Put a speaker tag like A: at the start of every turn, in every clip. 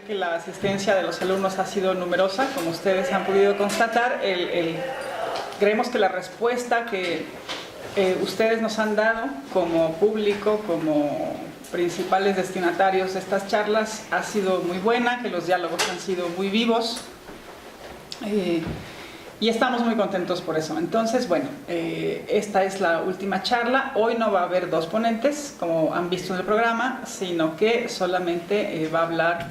A: Que la asistencia de los alumnos ha sido numerosa, como ustedes han podido constatar. Creemos que la respuesta que ustedes nos han dado como público, como principales destinatarios de estas charlas, ha sido muy buena, que los diálogos han sido muy vivos y estamos muy contentos por eso. Entonces, bueno, esta es la última charla. Hoy no va a haber dos ponentes, como han visto en el programa, sino que solamente va a hablar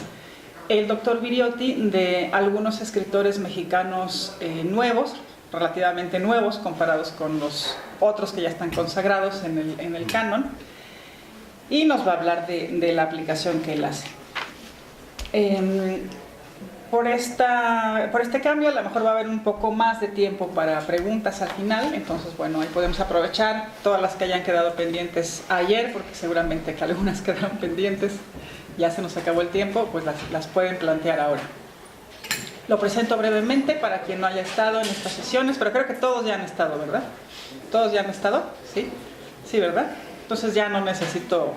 A: el doctor Viriotti de algunos escritores mexicanos nuevos, relativamente nuevos comparados con los otros que ya están consagrados en el canon, y nos va a hablar de la aplicación que él hace. Por este cambio a lo mejor va a haber un poco más de tiempo para preguntas al final, entonces bueno, ahí podemos aprovechar todas las que hayan quedado pendientes ayer, porque seguramente que algunas quedaron pendientes, ya se nos acabó el tiempo, pues las pueden plantear ahora. Lo presento brevemente para quien no haya estado en estas sesiones, pero creo que todos ya han estado, ¿verdad? ¿Todos ya han estado? ¿Sí? Sí, ¿verdad? Entonces ya no necesito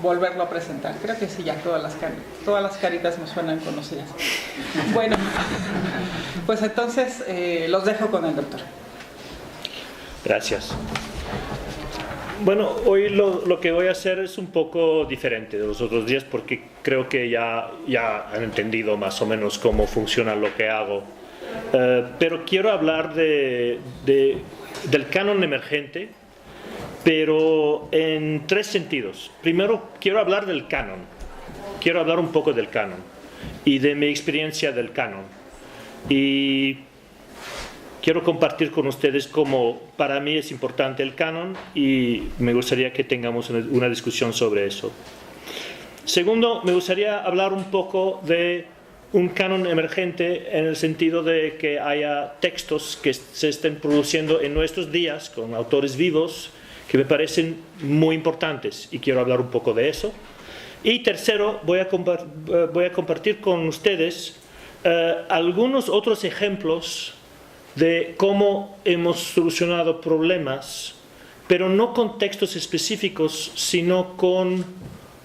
A: volverlo a presentar. Creo que sí, ya todas las caritas me suenan conocidas. Bueno, pues entonces los dejo con el doctor.
B: Gracias. Bueno, hoy lo que voy a hacer es un poco diferente de los otros días porque creo que ya han entendido más o menos cómo funciona lo que hago. Pero quiero hablar del canon emergente, pero en tres sentidos. Primero, quiero hablar del canon. Quiero hablar un poco del canon y de mi experiencia del canon. Y quiero compartir con ustedes cómo para mí es importante el canon y me gustaría que tengamos una discusión sobre eso. Segundo, me gustaría hablar un poco de un canon emergente en el sentido de que haya textos que se estén produciendo en nuestros días con autores vivos que me parecen muy importantes y quiero hablar un poco de eso. Y tercero, voy a compartir con ustedes algunos otros ejemplos de cómo hemos solucionado problemas, pero no con textos específicos, sino con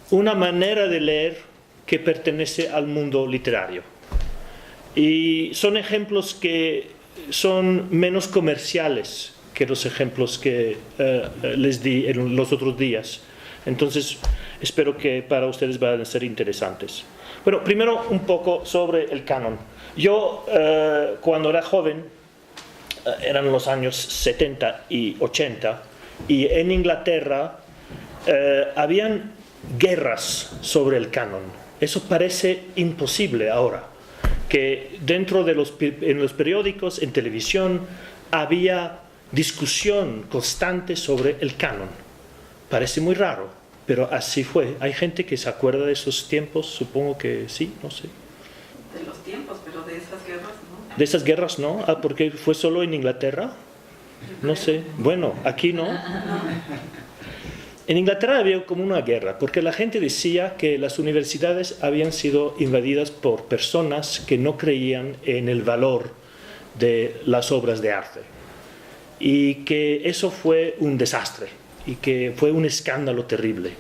B: una manera de leer que pertenece al mundo literario. Y son ejemplos que son menos comerciales que los ejemplos que les di en los otros días. Entonces, espero que para ustedes vayan a ser interesantes. Bueno, primero un poco sobre el canon. Yo, cuando era joven, eran los años 70 y 80, y en Inglaterra habían guerras sobre el canon. Eso parece imposible ahora, que dentro de en los periódicos, en televisión, había discusión constante sobre el canon. Parece muy raro, pero así fue. ¿Hay gente que se acuerda de esos tiempos? Supongo que sí, no sé.
A: De los tiempos, pero de esas guerras no.
B: ¿De esas guerras no? Ah, ¿porque fue solo en Inglaterra? No sé. Bueno, aquí no. En Inglaterra había como una guerra, porque la gente decía que las universidades habían sido invadidas por personas que no creían en el valor de las obras de arte. Y que eso fue un desastre, y que fue un escándalo terrible.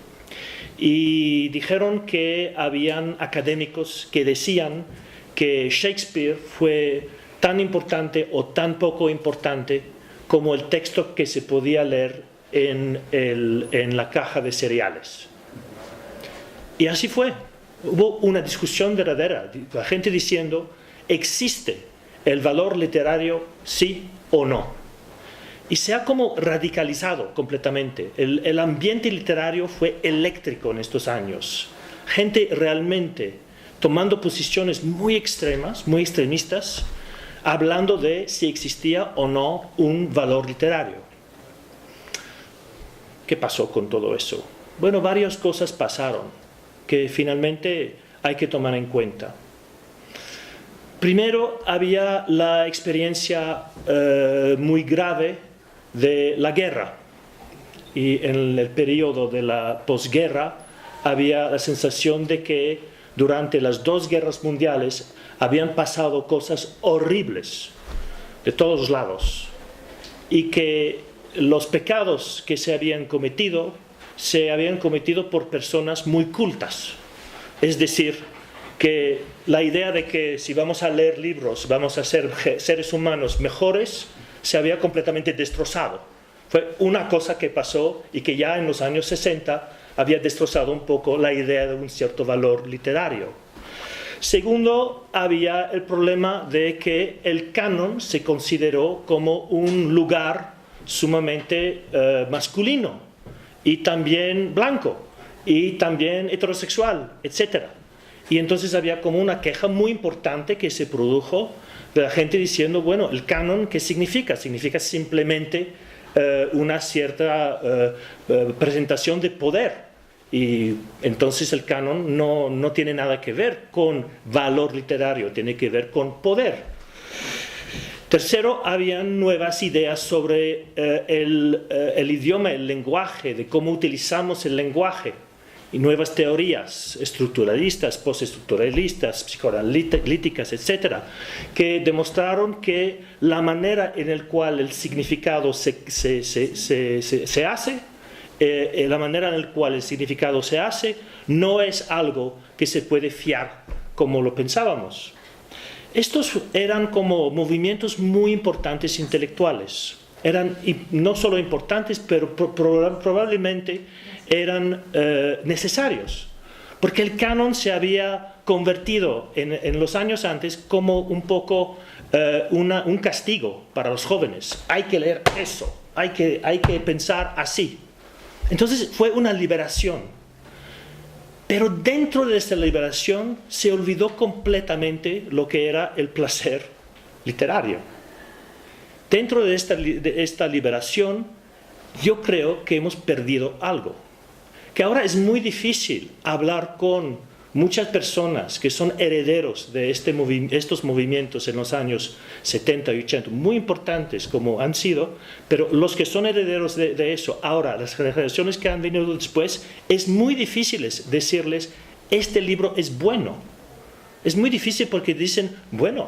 B: Y dijeron que habían académicos que decían que Shakespeare fue tan importante o tan poco importante como el texto que se podía leer en la caja de cereales. Y así fue. Hubo una discusión verdadera, la gente diciendo, ¿existe el valor literario sí o no? Y se ha como radicalizado completamente. El ambiente literario fue eléctrico en estos años. Gente realmente tomando posiciones muy extremas, muy extremistas, hablando de si existía o no un valor literario. ¿Qué pasó con todo eso? Bueno, varias cosas pasaron que finalmente hay que tomar en cuenta. Primero, había la experiencia muy grave de la guerra, y en el periodo de la posguerra había la sensación de que durante las dos guerras mundiales habían pasado cosas horribles de todos lados y que los pecados que se habían cometido por personas muy cultas, es decir, que la idea de que si vamos a leer libros vamos a ser seres humanos mejores se había completamente destrozado. Fue una cosa que pasó y que ya en los años 60 había destrozado un poco la idea de un cierto valor literario. Segundo, había el problema de que el canon se consideró como un lugar sumamente masculino y también blanco y también heterosexual, etc. Y entonces había como una queja muy importante que se produjo de la gente diciendo, bueno, ¿el canon qué significa? Significa simplemente una cierta presentación de poder. Y entonces el canon no tiene nada que ver con valor literario, tiene que ver con poder. Tercero, habían nuevas ideas sobre el idioma, el lenguaje, de cómo utilizamos el lenguaje. Y nuevas teorías estructuralistas, postestructuralistas, psicoanalíticas, etc., que demostraron que la manera en la cual el significado se hace, la manera en la cual el significado se hace, no es algo que se puede fiar como lo pensábamos. Estos eran como movimientos muy importantes intelectuales. Eran no solo importantes, pero probablemente eran necesarios, porque el canon se había convertido en los años antes como un poco un castigo para los jóvenes. Hay que leer eso, hay que pensar así. Entonces fue una liberación, pero dentro de esta liberación se olvidó completamente lo que era el placer literario. Dentro de esta liberación, yo creo que hemos perdido algo. Que ahora es muy difícil hablar con muchas personas que son herederos de estos movimientos en los años 70 y 80, muy importantes como han sido, pero los que son herederos de eso, ahora, las generaciones que han venido después, es muy difícil decirles, este libro es bueno. Es muy difícil porque dicen, bueno,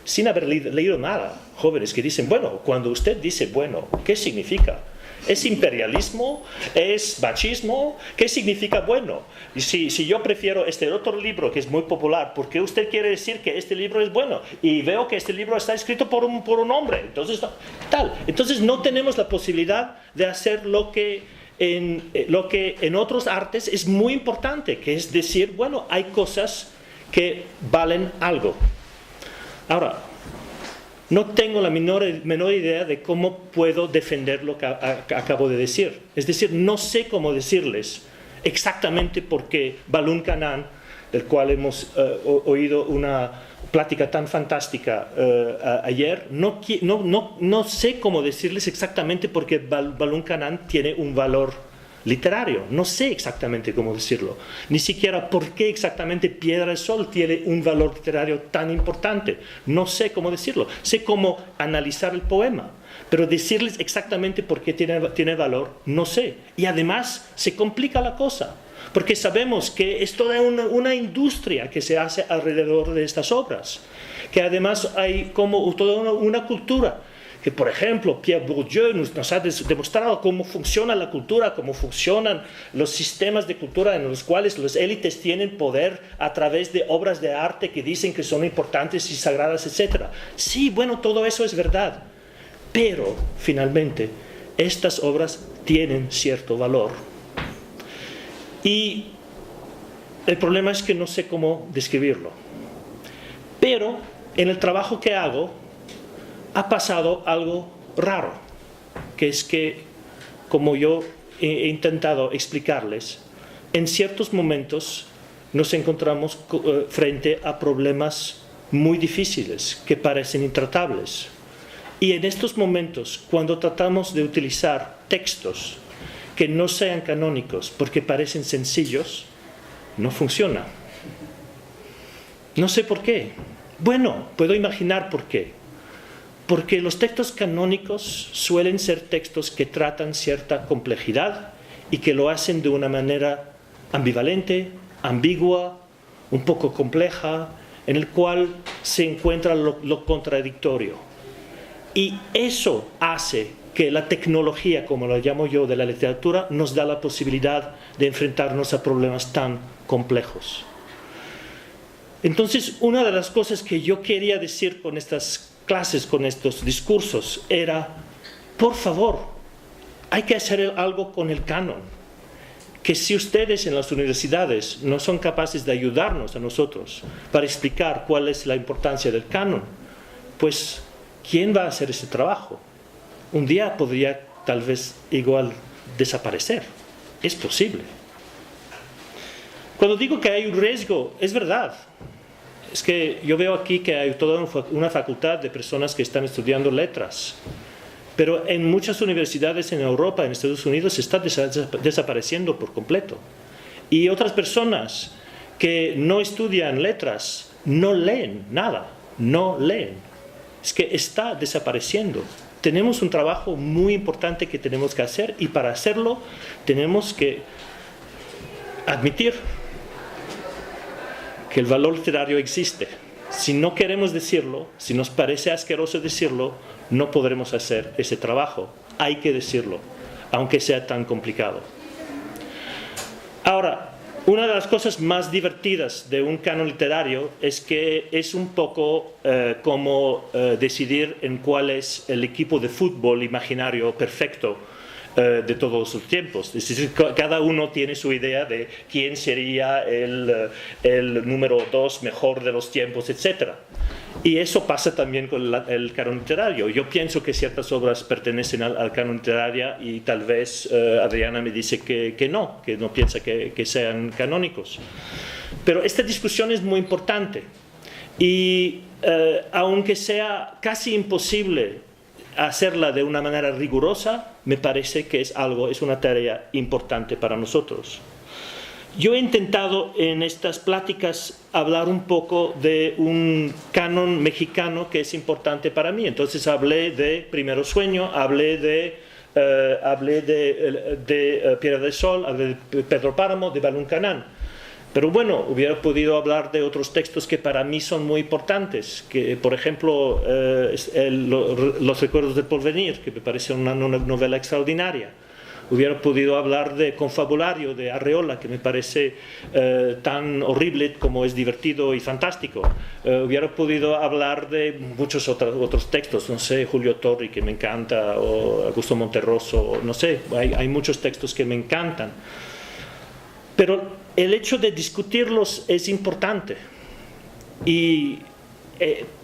B: sin haber leído nada, jóvenes que dicen, bueno, cuando usted dice bueno, ¿qué significa? ¿Es imperialismo? ¿Es machismo? ¿Qué significa bueno? Y si yo prefiero este otro libro que es muy popular, ¿por qué usted quiere decir que este libro es bueno? Y veo que este libro está escrito por un hombre. Entonces no tenemos la posibilidad de hacer lo que en otros artes es muy importante, que es decir, bueno, hay cosas que valen algo. Ahora, no tengo la menor idea de cómo puedo defender lo que acabo de decir. Es decir, no sé cómo decirles exactamente por qué Balún Canán, del cual hemos oído una plática tan fantástica ayer, no sé cómo decirles exactamente por qué Balún Canán tiene un valor literario. No sé exactamente cómo decirlo. Ni siquiera por qué exactamente Piedra del Sol tiene un valor literario tan importante. No sé cómo decirlo. Sé cómo analizar el poema, pero decirles exactamente por qué tiene valor, no sé. Y además se complica la cosa, porque sabemos que es toda una industria que se hace alrededor de estas obras, que además hay como toda una cultura. Que, por ejemplo, Pierre Bourdieu nos ha demostrado cómo funciona la cultura, cómo funcionan los sistemas de cultura en los cuales las élites tienen poder a través de obras de arte que dicen que son importantes y sagradas, etc. Sí, bueno, todo eso es verdad, pero finalmente estas obras tienen cierto valor. Y el problema es que no sé cómo describirlo. Pero en el trabajo que hago, ha pasado algo raro, que es que, como yo he intentado explicarles, en ciertos momentos nos encontramos frente a problemas muy difíciles que parecen intratables. Y en estos momentos, cuando tratamos de utilizar textos que no sean canónicos porque parecen sencillos, no funciona. No sé por qué. Bueno, puedo imaginar por qué. Porque los textos canónicos suelen ser textos que tratan cierta complejidad y que lo hacen de una manera ambivalente, ambigua, un poco compleja, en el cual se encuentra lo contradictorio. Y eso hace que la tecnología, como la llamo yo, de la literatura, nos da la posibilidad de enfrentarnos a problemas tan complejos. Entonces, una de las cosas que yo quería decir con estas clases, con estos discursos, era, por favor, hay que hacer algo con el canon. Que si ustedes en las universidades no son capaces de ayudarnos a nosotros para explicar cuál es la importancia del canon, pues, ¿quién va a hacer ese trabajo? Un día podría tal vez igual desaparecer. Es posible. Cuando digo que hay un riesgo, es verdad. Es que yo veo aquí que hay toda una facultad de personas que están estudiando letras. Pero en muchas universidades en Europa, en Estados Unidos, se está desapareciendo por completo. Y otras personas que no estudian letras no leen nada, no leen. Es que está desapareciendo. Tenemos un trabajo muy importante que tenemos que hacer y para hacerlo tenemos que admitir que el valor literario existe. Si no queremos decirlo, si nos parece asqueroso decirlo, no podremos hacer ese trabajo. Hay que decirlo, aunque sea tan complicado. Ahora, una de las cosas más divertidas de un canon literario es que es un poco como decidir en cuál es el equipo de fútbol imaginario perfecto de todos los tiempos. Es decir, cada uno tiene su idea de quién sería el número 2 mejor de los tiempos, etc. Y eso pasa también con el canon literario. Yo pienso que ciertas obras pertenecen al canon literario y tal vez Adriana me dice que no piensa que sean canónicos. Pero esta discusión es muy importante y aunque sea casi imposible hacerla de una manera rigurosa, me parece que es una tarea importante para nosotros. Yo he intentado en estas pláticas hablar un poco de un canon mexicano que es importante para mí. Entonces hablé de Primero Sueño, hablé de Piedra del Sol, hablé de Pedro Páramo, de Balún Canán. Pero bueno, hubiera podido hablar de otros textos que para mí son muy importantes, que por ejemplo Los Recuerdos del Porvenir, que me parece una novela extraordinaria. Hubiera podido hablar de Confabulario, de Arreola, que me parece tan horrible como es divertido y fantástico. Hubiera podido hablar de muchos otros textos, no sé, Julio Torri, que me encanta, o Augusto Monterroso, no sé, hay muchos textos que me encantan. Pero el hecho de discutirlos es importante,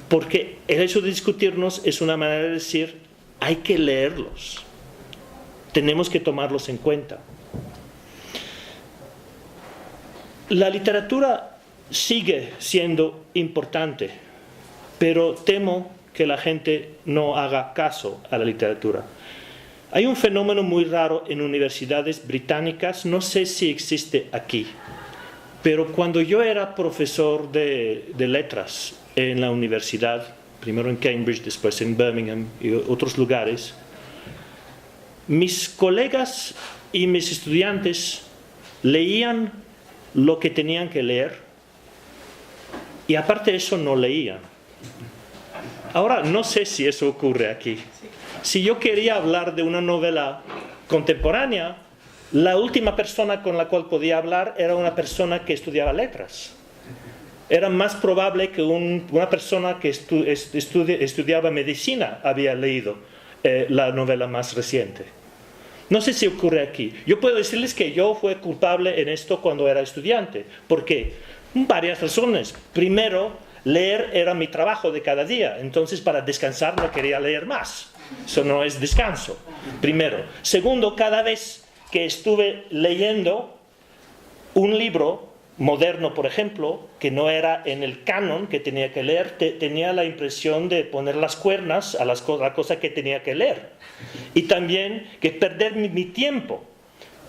B: porque el hecho de discutirnos es una manera de decir, hay que leerlos, tenemos que tomarlos en cuenta. La literatura sigue siendo importante, pero temo que la gente no haga caso a la literatura. Hay un fenómeno muy raro en universidades británicas, no sé si existe aquí, pero cuando yo era profesor de letras en la universidad, primero en Cambridge, después en Birmingham y otros lugares, mis colegas y mis estudiantes leían lo que tenían que leer y aparte de eso no leían. Ahora, no sé si eso ocurre aquí. Si yo quería hablar de una novela contemporánea, la última persona con la cual podía hablar era una persona que estudiaba letras. Era más probable que una persona que estudiaba medicina había leído la novela más reciente. No sé si ocurre aquí. Yo puedo decirles que yo fui culpable en esto cuando era estudiante. ¿Por qué? Varias razones. Primero, leer era mi trabajo de cada día. Entonces, para descansar no quería leer más. Eso no es descanso, primero. Segundo, cada vez que estuve leyendo un libro moderno, por ejemplo, que no era en el canon que tenía que leer, tenía la impresión de poner las cuernas a la cosa que tenía que leer. Y también que perder mi tiempo,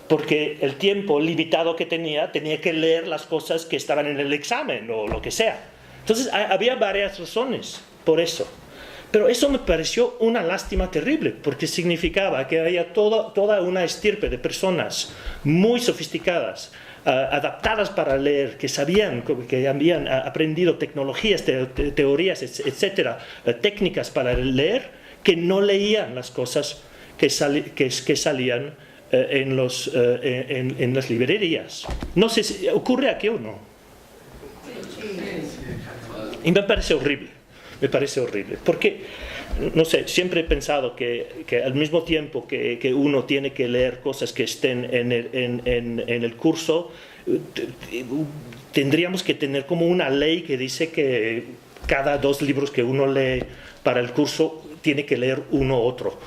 B: porque el tiempo limitado que tenía que leer las cosas que estaban en el examen o lo que sea. Entonces, había varias razones por eso. Pero eso me pareció una lástima terrible, porque significaba que había toda una estirpe de personas muy sofisticadas, adaptadas para leer, que sabían, que habían aprendido tecnologías, teorías, etcétera, técnicas para leer, que no leían las cosas que salían en las librerías. No sé si ocurre aquí o no. Y me parece horrible. Me parece horrible. Porque, no sé, siempre he pensado que al mismo tiempo que uno tiene que leer cosas que estén en el curso, tendríamos que tener como una ley que dice que cada 2 libros que uno lee para el curso tiene que leer uno u otro.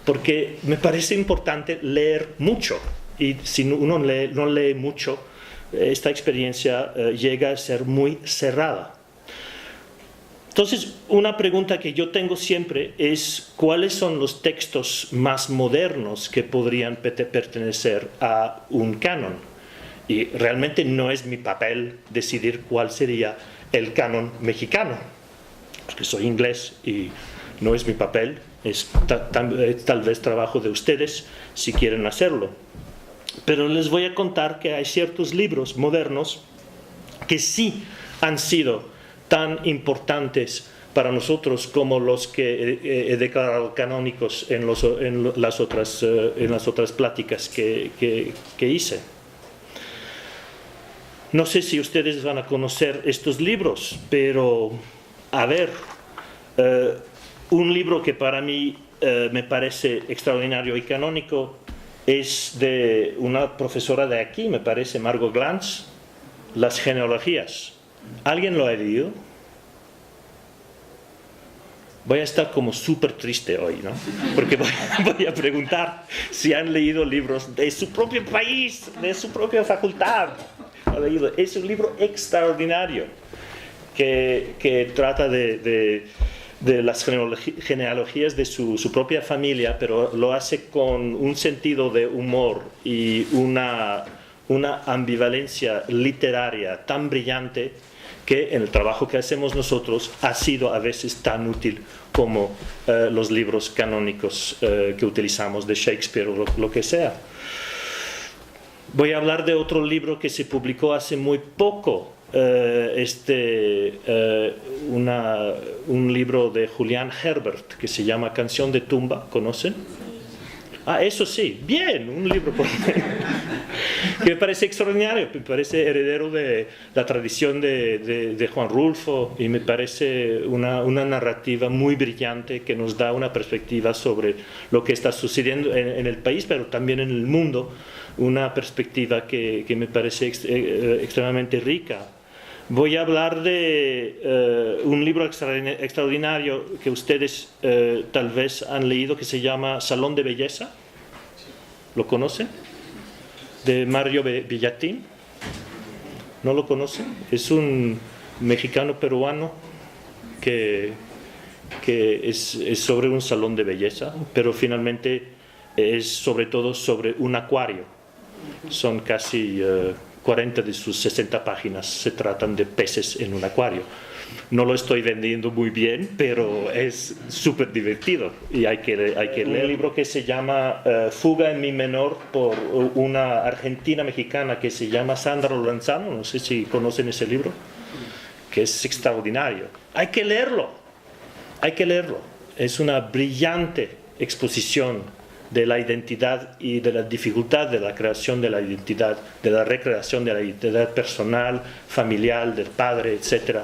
B: Porque me parece importante leer mucho. Y si uno no lee mucho, esta experiencia llega a ser muy cerrada. Entonces, una pregunta que yo tengo siempre es ¿cuáles son los textos más modernos que podrían pertenecer a un canon? Y realmente no es mi papel decidir cuál sería el canon mexicano, porque soy inglés y no es mi papel, es tal vez trabajo de ustedes si quieren hacerlo. Pero les voy a contar que hay ciertos libros modernos que sí han sido tan importantes para nosotros como los que he declarado canónicos en las otras pláticas que hice. No sé si ustedes van a conocer estos libros, pero a ver, un libro que para mí me parece extraordinario y canónico es de una profesora de aquí, me parece, Margot Glantz, Las genealogías. ¿Alguien lo ha leído? Voy a estar como súper triste hoy, ¿no? Porque voy a preguntar si han leído libros de su propio país, de su propia facultad. Es un libro extraordinario que trata de las genealogías de su propia familia, pero lo hace con un sentido de humor y una ambivalencia literaria tan brillante que en el trabajo que hacemos nosotros ha sido a veces tan útil como los libros canónicos que utilizamos de Shakespeare o lo que sea. Voy a hablar de otro libro que se publicó hace muy poco, un libro de Julián Herbert que se llama Canción de tumba, ¿conocen? Ah, eso sí, bien, un libro que me parece extraordinario, me parece heredero de la tradición de Juan Rulfo y me parece una narrativa muy brillante que nos da una perspectiva sobre lo que está sucediendo en el país, pero también en el mundo, una perspectiva que me parece extremadamente rica. Voy a hablar de un libro extraordinario que ustedes tal vez han leído que se llama Salón de Belleza. ¿Lo conocen? De Mario Bellatín. ¿No lo conocen? Es un mexicano peruano que es sobre un salón de belleza, pero finalmente es sobre todo sobre un acuario. Son casi 40 de sus 60 páginas se tratan de peces en un acuario. No lo estoy vendiendo muy bien, pero es súper divertido y hay que leer. Un libro que se llama Fuga en Mi menor por una argentina mexicana que se llama Sandra Lorenzano, no sé si conocen ese libro, que es extraordinario. Hay que leerlo. Es una brillante exposición de la identidad y de la dificultad de la creación de la identidad, de la recreación de la identidad personal, familiar, del padre, etc.,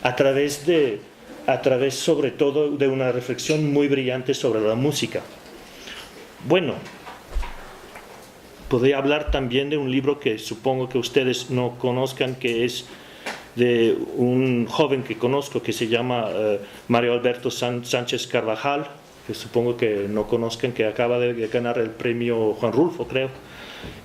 B: a través sobre todo de una reflexión muy brillante sobre la música. Bueno, podría hablar también de un libro que supongo que ustedes no conozcan, que es de un joven que conozco que se llama Mario Alberto Sánchez Carvajal, que supongo que no conozcan, que acaba de ganar el premio Juan Rulfo, creo,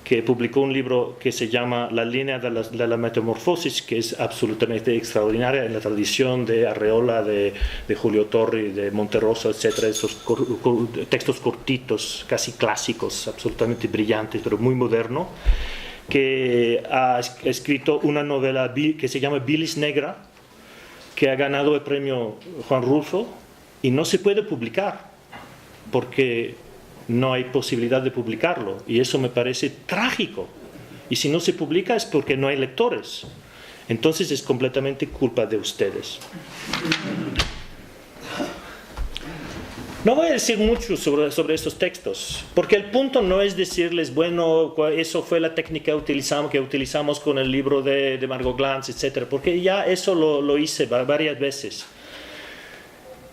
B: que publicó un libro que se llama La línea de la metamorfosis, que es absolutamente extraordinaria en la tradición de Arreola, de Julio Torri, de Monterroso, etc. Esos textos cortitos, casi clásicos, absolutamente brillantes, pero muy moderno, que ha escrito una novela que se llama Bilis Negra, que ha ganado el premio Juan Rulfo y no se puede publicar porque no hay posibilidad de publicarlo, y eso me parece trágico. Y si no se publica es porque no hay lectores. Entonces es completamente culpa de ustedes. No voy a decir mucho sobre estos textos, porque el punto no es decirles, bueno, eso fue la técnica que utilizamos con el libro de Margot Glantz, etc., porque ya eso lo hice varias veces.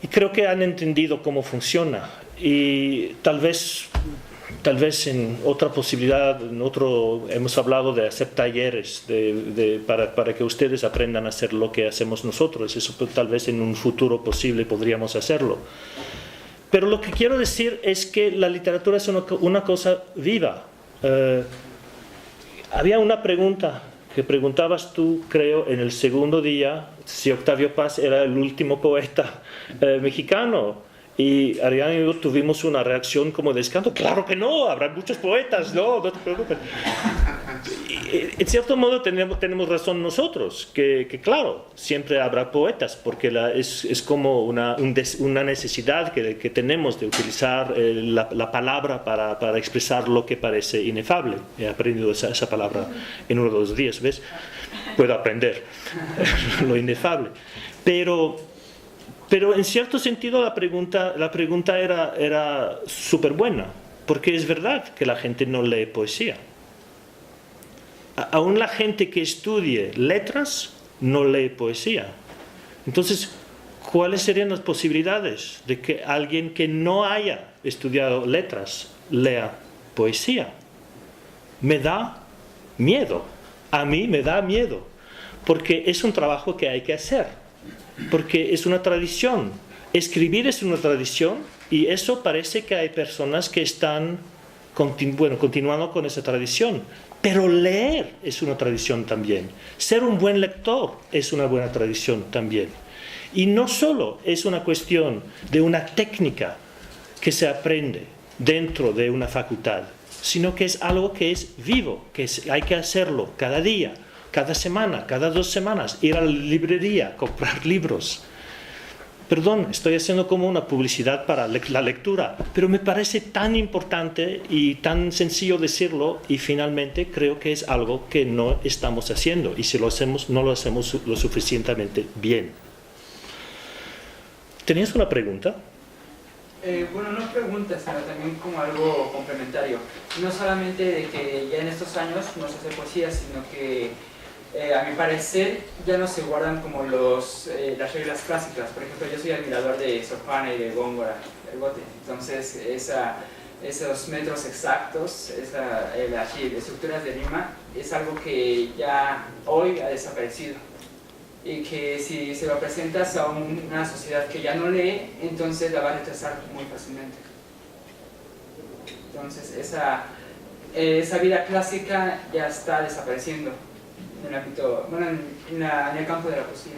B: Y creo que han entendido cómo funciona. Y tal vez en otra posibilidad, hemos hablado de hacer talleres para que ustedes aprendan a hacer lo que hacemos nosotros. Eso tal vez en un futuro posible podríamos hacerlo. Pero lo que quiero decir es que la literatura es una cosa viva. Había una pregunta que preguntabas tú, creo, en el segundo día, si Octavio Paz era el último poeta mexicano. Y Ariana y yo tuvimos una reacción como de escándalo. Claro que no, habrá muchos poetas, no te preocupes. Y, en cierto modo tenemos razón nosotros, que claro, siempre habrá poetas, porque es como una necesidad que tenemos de utilizar la palabra para expresar lo que parece inefable. He aprendido esa palabra en uno de los días, ¿ves? Puedo aprender lo inefable. Pero en cierto sentido la pregunta era súper buena, porque es verdad que la gente no lee poesía. Aún la gente que estudie letras no lee poesía. Entonces, ¿cuáles serían las posibilidades de que alguien que no haya estudiado letras lea poesía? Me da miedo. A mí me da miedo, porque es un trabajo que hay que hacer. Porque es una tradición. Escribir es una tradición y eso parece que hay personas que están continuando con esa tradición. Pero leer es una tradición también. Ser un buen lector es una buena tradición también. Y no solo es una cuestión de una técnica que se aprende dentro de una facultad, sino que es algo que es vivo, hay que hacerlo cada día, cada semana, cada 2 semanas, ir a la librería, comprar libros. Perdón, estoy haciendo como una publicidad para la lectura, pero me parece tan importante y tan sencillo decirlo, y finalmente creo que es algo que no estamos haciendo, y si lo hacemos, no lo hacemos lo suficientemente bien. ¿Tenías una pregunta?
C: Bueno, no preguntas, sino también como algo complementario. No solamente de que ya en estos años no se hace poesía, sino que a mi parecer ya no se guardan como las reglas clásicas. Por ejemplo, yo soy admirador de Sor Juana y de Góngora, el Gote. Entonces, esos metros exactos, las estructuras de rima, es algo que ya hoy ha desaparecido. Y que si se lo presentas a una sociedad que ya no lee, entonces la va a rechazar muy fácilmente. Entonces, esa vida clásica ya está desapareciendo en el ámbito, en el campo de la poesía.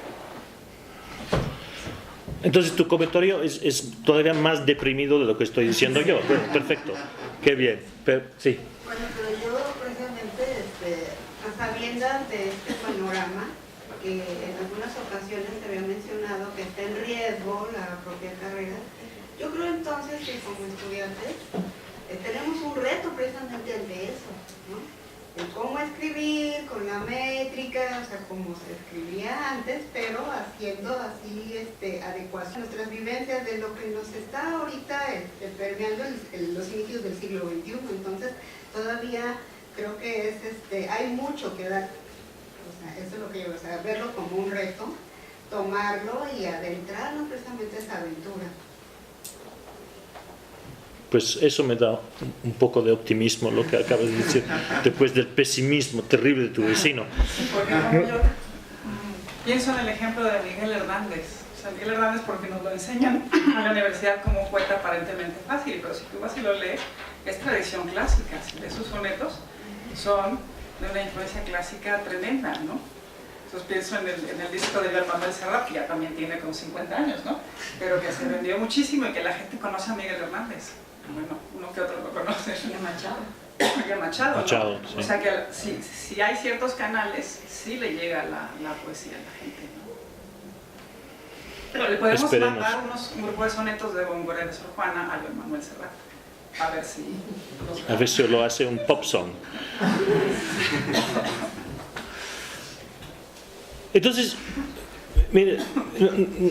B: Entonces tu comentario es todavía más deprimido de lo que estoy diciendo yo. Bueno, perfecto, qué bien. Sí.
D: Bueno, pero yo precisamente, a sabiendas de este panorama, que en algunas ocasiones se había mencionado que está en riesgo la propia carrera, yo creo entonces que como estudiantes tenemos un reto precisamente ante eso, ¿no? El cómo escribir con la métrica, o sea, como se escribía antes, pero haciendo así adecuación a nuestras vivencias de lo que nos está ahorita permeando los inicios del siglo XXI. Entonces, todavía creo que hay mucho que dar. O sea, eso es lo que yo, o sea, verlo como un reto, tomarlo y adentrarnos precisamente a esa aventura.
B: Pues eso me da un poco de optimismo, lo que acabas de decir, después del pesimismo terrible de tu vecino.
A: Porque yo pienso en el ejemplo de Miguel Hernández. O sea, Miguel Hernández, porque nos lo enseñan a la universidad como un poeta aparentemente fácil, pero si tú vas y lo lees, es tradición clásica. De sus sonetos son de una influencia clásica tremenda, ¿no? Entonces pienso en el disco de Manuel Serrat, que ya también tiene como 50 años, ¿no? Pero que se vendió muchísimo y que la gente conoce a Miguel Hernández. Bueno, uno que otro lo conoce.
D: Y a Machado.
A: Y a Machado, ¿no?
B: Machado, sí.
A: O sea que si hay ciertos canales, sí le llega la poesía a la gente, ¿no? Pero le podemos mandar un grupo de sonetos de Góngora de Sor Juana a Manuel Serrat. A ver si
B: lo hace un pop song. Entonces, mire,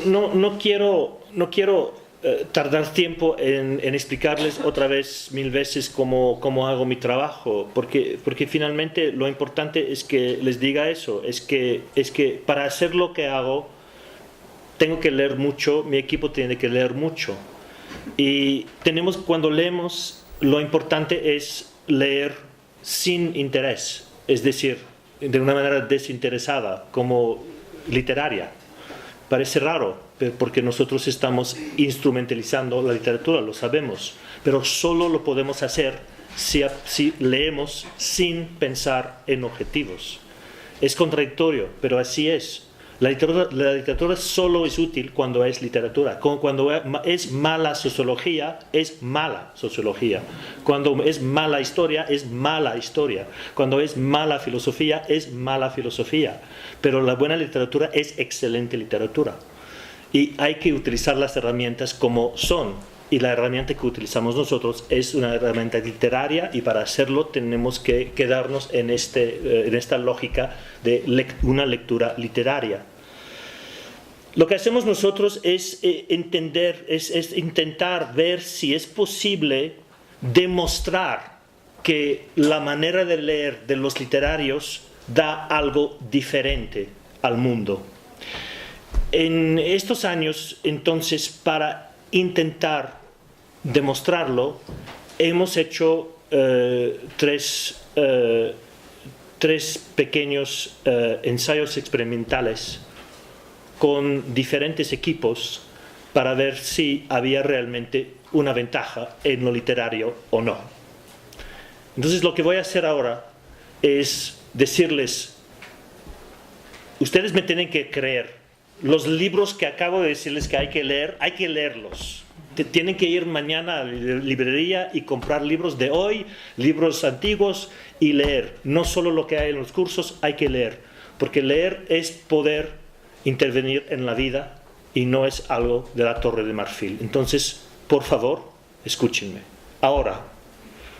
B: no quiero tardar tiempo en explicarles otra vez 1000 veces cómo hago mi trabajo, porque finalmente lo importante es que les diga eso, es que para hacer lo que hago tengo que leer mucho, mi equipo tiene que leer mucho, y cuando leemos, lo importante es leer sin interés, es decir, de una manera desinteresada, como literaria. Parece raro, porque nosotros estamos instrumentalizando la literatura, lo sabemos, pero solo lo podemos hacer si leemos sin pensar en objetivos. Es contradictorio, pero así es. La literatura solo es útil cuando es literatura. Cuando es mala sociología, es mala sociología. Cuando es mala historia, es mala historia. Cuando es mala filosofía, es mala filosofía. Pero la buena literatura es excelente literatura. Y hay que utilizar las herramientas como son. Y la herramienta que utilizamos nosotros es una herramienta literaria, y para hacerlo tenemos que quedarnos en esta lógica de una lectura literaria. Lo que hacemos nosotros es es intentar ver si es posible demostrar que la manera de leer de los literarios da algo diferente al mundo. En estos años, entonces, para intentar demostrarlo, hemos hecho tres pequeños ensayos experimentales con diferentes equipos para ver si había realmente una ventaja en lo literario o no. Entonces, lo que voy a hacer ahora es decirles, ustedes me tienen que creer. Los libros que acabo de decirles que hay que leerlos. Tienen que ir mañana a la librería y comprar libros de hoy, libros antiguos, y leer. No solo lo que hay en los cursos, hay que leer. Porque leer es poder intervenir en la vida y no es algo de la Torre de Marfil. Entonces, por favor, escúchenme. Ahora,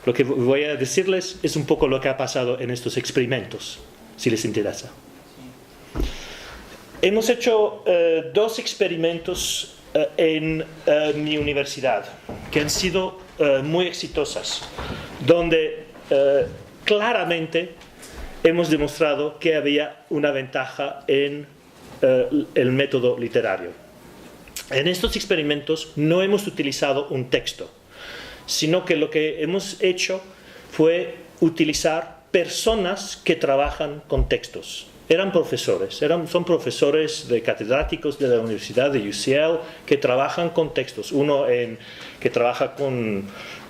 B: lo que voy a decirles es un poco lo que ha pasado en estos experimentos, si les interesa. Hemos hecho 2 experimentos en mi universidad que han sido muy exitosas, donde claramente hemos demostrado que había una ventaja en el método literario. En estos experimentos no hemos utilizado un texto, sino que lo que hemos hecho fue utilizar personas que trabajan con textos. Eran profesores, son profesores catedráticos de la Universidad de UCL que trabajan con textos. Uno que trabaja con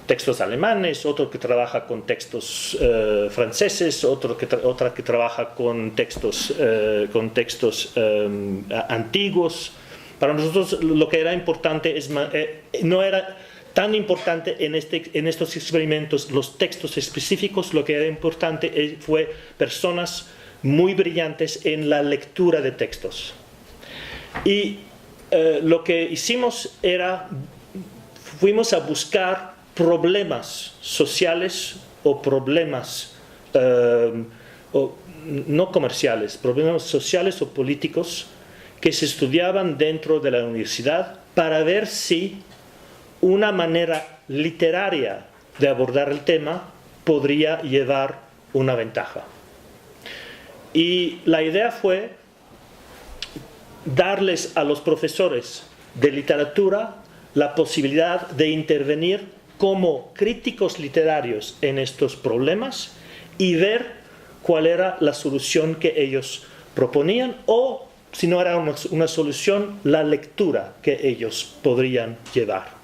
B: textos alemanes, otro que trabaja con textos franceses, otra que trabaja con textos antiguos. Para nosotros lo que era importante no era tan importante en estos experimentos los textos específicos. Lo que era importante fue personas muy brillantes en la lectura de textos. Y lo que hicimos fuimos a buscar problemas sociales o problemas no comerciales, problemas sociales o políticos que se estudiaban dentro de la universidad, para ver si una manera literaria de abordar el tema podría llevar una ventaja. Y la idea fue darles a los profesores de literatura la posibilidad de intervenir como críticos literarios en estos problemas y ver cuál era la solución que ellos proponían, o si no era una solución, la lectura que ellos podrían llevar.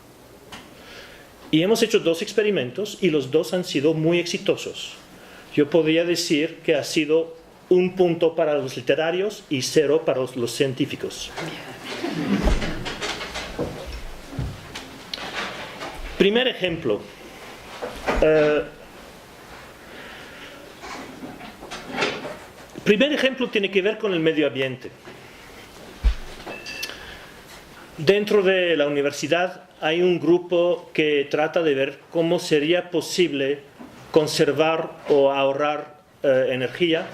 B: Y hemos hecho 2 experimentos y los 2 han sido muy exitosos. Yo podría decir que ha sido 1 punto para los literarios y 0 para los científicos. Primer ejemplo. Primer ejemplo tiene que ver con el medio ambiente. Dentro de la universidad hay un grupo que trata de ver cómo sería posible conservar o ahorrar energía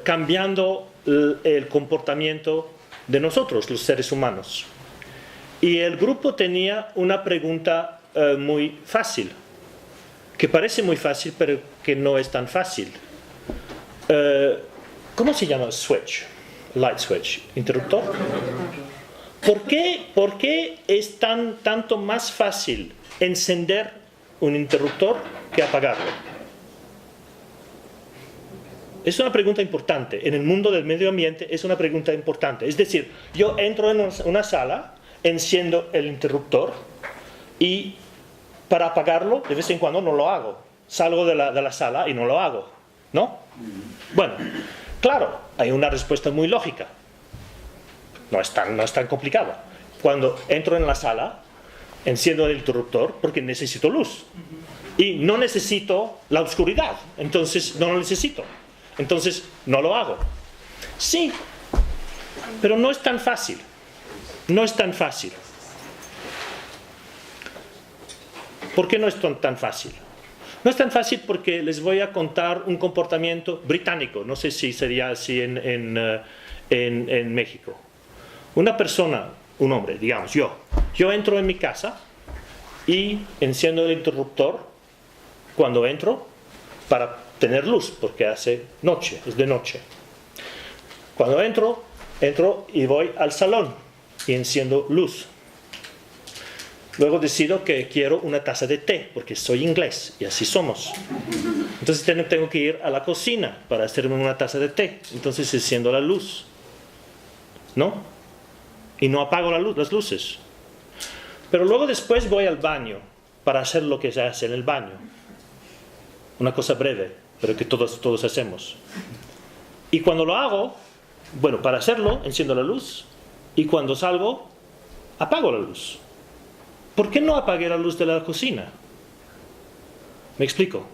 B: cambiando el comportamiento de nosotros, los seres humanos. Y el grupo tenía una pregunta muy fácil, que parece muy fácil, pero que no es tan fácil. ¿Cómo se llama? Switch, light switch, interruptor. ¿Por qué es tanto más fácil encender un interruptor que apagarlo? Es una pregunta importante. En el mundo del medio ambiente es una pregunta importante. Es decir, yo entro en una sala, enciendo el interruptor y para apagarlo, de vez en cuando no lo hago. Salgo de la sala y no lo hago, ¿no? Bueno, claro, hay una respuesta muy lógica. No es tan complicado. Cuando entro en la sala, enciendo el interruptor porque necesito luz. Y no necesito la oscuridad. Entonces, no lo necesito. Entonces, no lo hago. Sí, pero no es tan fácil. No es tan fácil. ¿Por qué no es tan fácil? No es tan fácil porque les voy a contar un comportamiento británico. No sé si sería así en México. Una persona, un hombre, digamos, yo entro en mi casa y enciendo el interruptor cuando entro para tener luz, porque hace noche, es de noche. Cuando entro y voy al salón y enciendo luz. Luego decido que quiero una taza de té, porque soy inglés y así somos. Entonces tengo que ir a la cocina para hacerme una taza de té. Entonces enciendo la luz, ¿no? Y no apago las luces. Pero luego después voy al baño para hacer lo que se hace en el baño. Una cosa breve, pero que todos hacemos. Y cuando lo hago, bueno, para hacerlo, enciendo la luz. Y cuando salgo, apago la luz. ¿Por qué no apagué la luz de la cocina? ¿Me explico?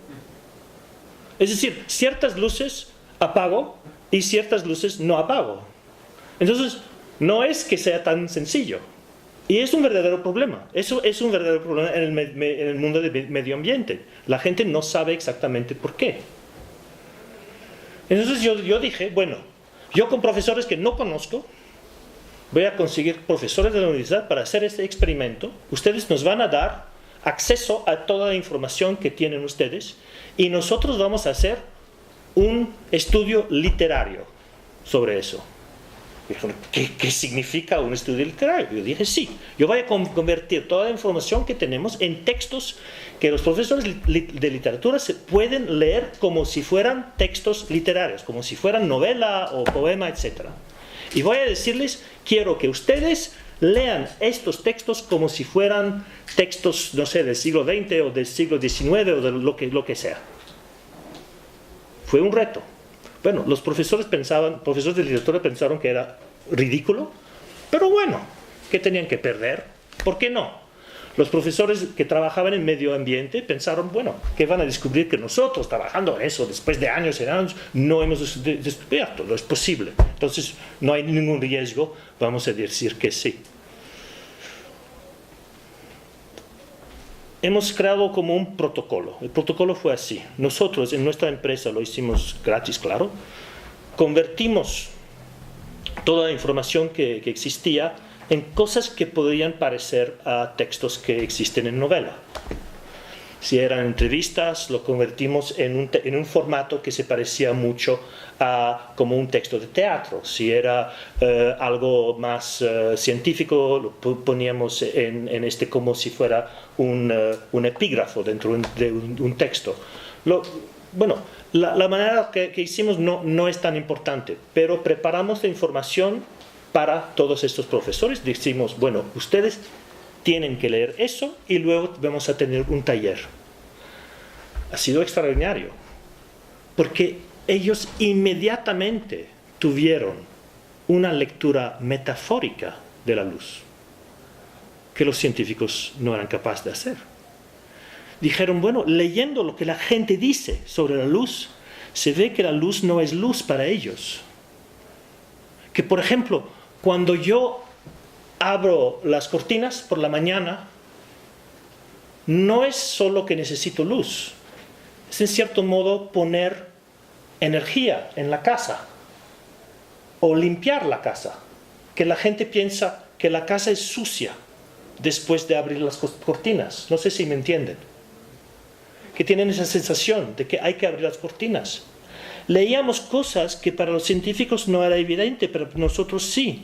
B: Es decir, ciertas luces apago y ciertas luces no apago. Entonces, no es que sea tan sencillo. Y es un verdadero problema. Eso es un verdadero problema en el mundo del medio ambiente. La gente no sabe exactamente por qué. Entonces yo dije, bueno, yo con profesores que no conozco, voy a conseguir profesores de la universidad para hacer este experimento. Ustedes nos van a dar acceso a toda la información que tienen ustedes y nosotros vamos a hacer un estudio literario sobre eso. ¿Qué significa un estudio literario? Yo dije, sí, yo voy a convertir toda la información que tenemos en textos que los profesores de literatura se pueden leer como si fueran textos literarios, como si fueran novela o poema, etc. Y voy a decirles, quiero que ustedes lean estos textos como si fueran textos, no sé, del siglo XX o del siglo XIX o de lo que sea. Fue un reto. Bueno, los profesores de literatura pensaron que era ridículo, pero bueno, ¿qué tenían que perder? ¿Por qué no? Los profesores que trabajaban en medio ambiente pensaron, bueno, ¿qué van a descubrir que nosotros trabajando en eso después de años y años no hemos descubierto? No es posible. Entonces, no hay ningún riesgo, vamos a decir que sí. Hemos creado como un protocolo. El protocolo fue así. Nosotros en nuestra empresa lo hicimos gratis, claro. Convertimos toda la información que existía en cosas que podrían parecer a textos que existen en novela. Si eran entrevistas, lo convertimos en un formato que se parecía mucho a como un texto de teatro. Si era algo más científico, lo poníamos en como si fuera un epígrafo dentro de un texto. Bueno, la manera que hicimos no es tan importante, pero preparamos la información para todos estos profesores. Decimos, bueno, ustedes tienen que leer eso y luego vamos a tener un taller. Ha sido extraordinario, porque ellos inmediatamente tuvieron una lectura metafórica de la luz, que los científicos no eran capaces de hacer. Dijeron, bueno, leyendo lo que la gente dice sobre la luz, se ve que la luz no es luz para ellos. Que, por ejemplo, cuando yo abro las cortinas por la mañana, no es solo que necesito luz, es en cierto modo poner energía en la casa o limpiar la casa, que la gente piensa que la casa es sucia después de abrir las cortinas. No sé si me entienden. Que tienen esa sensación de que hay que abrir las cortinas. Leíamos cosas que para los científicos no era evidente, pero nosotros sí.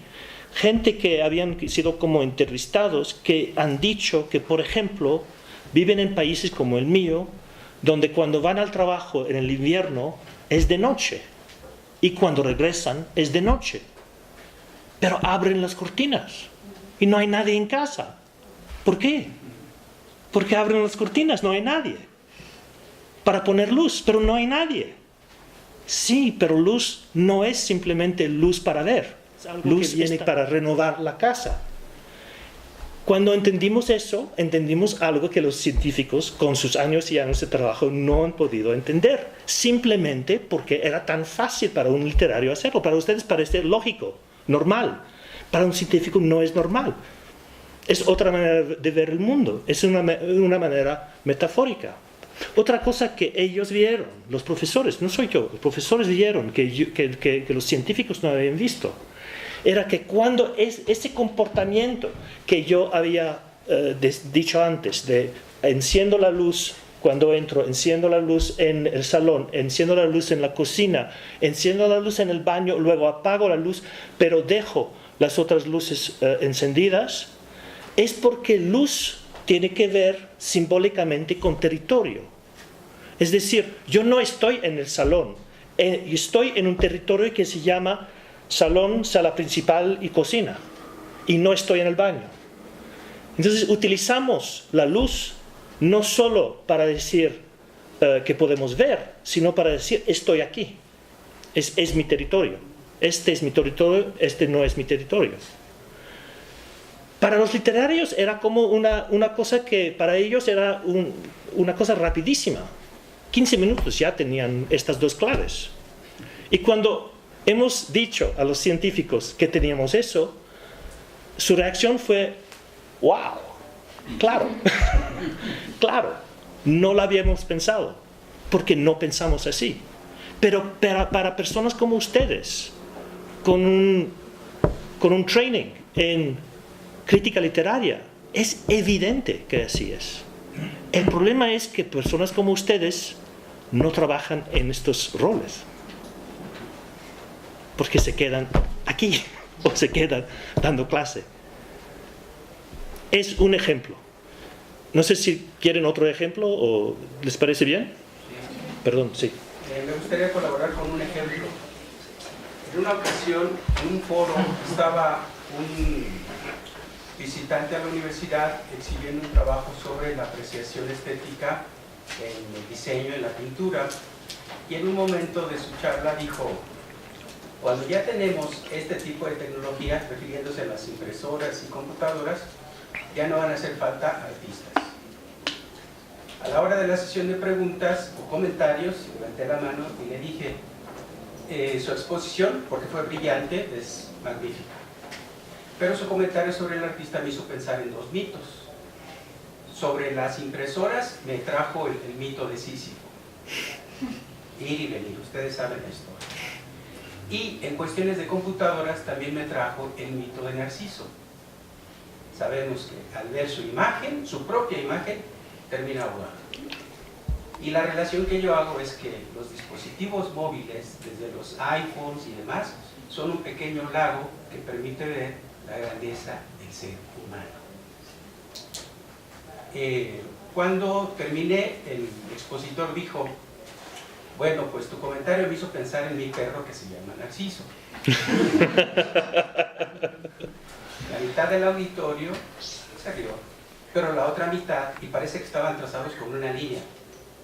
B: Gente que habían sido como entrevistados, que han dicho que, por ejemplo, viven en países como el mío, donde cuando van al trabajo en el invierno es de noche y cuando regresan es de noche. Pero abren las cortinas y no hay nadie en casa. ¿Por qué? Porque abren las cortinas, no hay nadie. Para poner luz, pero no hay nadie. Sí, pero luz no es simplemente luz para ver. Luz viene para renovar la casa. Cuando entendimos eso, entendimos algo que los científicos, con sus años y años de trabajo, no han podido entender. Simplemente porque era tan fácil para un literario hacerlo. Para ustedes parece lógico, normal. Para un científico no es normal. Es otra manera de ver el mundo. Es una manera metafórica. Otra cosa que ellos vieron, los profesores, no soy yo, los profesores vieron que los científicos no habían visto, era que cuando ese comportamiento que yo había dicho antes, de enciendo la luz cuando entro, enciendo la luz en el salón, enciendo la luz en la cocina, enciendo la luz en el baño, luego apago la luz, pero dejo las otras luces encendidas, es porque luz tiene que ver simbólicamente con territorio. Es decir, yo no estoy en el salón, estoy en un territorio que se llama salón, sala principal y cocina, y no estoy en el baño. Entonces utilizamos la luz no solo para decir que podemos ver, sino para decir estoy aquí, es mi territorio, este es mi territorio, este no es mi territorio. Para los literarios era como una cosa que para ellos era una cosa rapidísima. 15 minutos ya tenían estas dos claves. Y cuando hemos dicho a los científicos que teníamos eso, su reacción fue, wow, claro, claro, no lo habíamos pensado, porque no pensamos así. Pero para personas como ustedes, con un training en crítica literaria, es evidente que así es. El problema es que personas como ustedes no trabajan en estos roles, porque se quedan aquí o se quedan dando clase. Es un ejemplo. No sé si quieren otro ejemplo o les parece bien.
E: Sí.
B: Perdón, sí.
E: Me gustaría colaborar con un ejemplo. En una ocasión, en un foro, estaba un visitante a la universidad exhibiendo un trabajo sobre la apreciación estética en el diseño, en la pintura, y en un momento de su charla dijo: cuando ya tenemos este tipo de tecnologías, refiriéndose a las impresoras y computadoras, ya no van a hacer falta artistas. A la hora de la sesión de preguntas o comentarios, levanté la mano y le dije, su exposición, porque fue brillante, es magnífica, pero su comentario sobre el artista me hizo pensar en dos mitos. Sobre las impresoras me trajo el mito de Sísifo. Ir y venir, ustedes saben la historia. Y en cuestiones de computadoras también me trajo el mito de Narciso. Sabemos que al ver su imagen, su propia imagen, termina ahogado. Y la relación que yo hago es que los dispositivos móviles, desde los iPhones y demás, son un pequeño lago que permite ver la grandeza del ser humano. Cuando terminé, el expositor dijo: bueno, pues tu comentario me hizo pensar en mi perro que se llama Narciso. La mitad del auditorio se rió, pero la otra mitad, y parece que estaban trazados con una línea,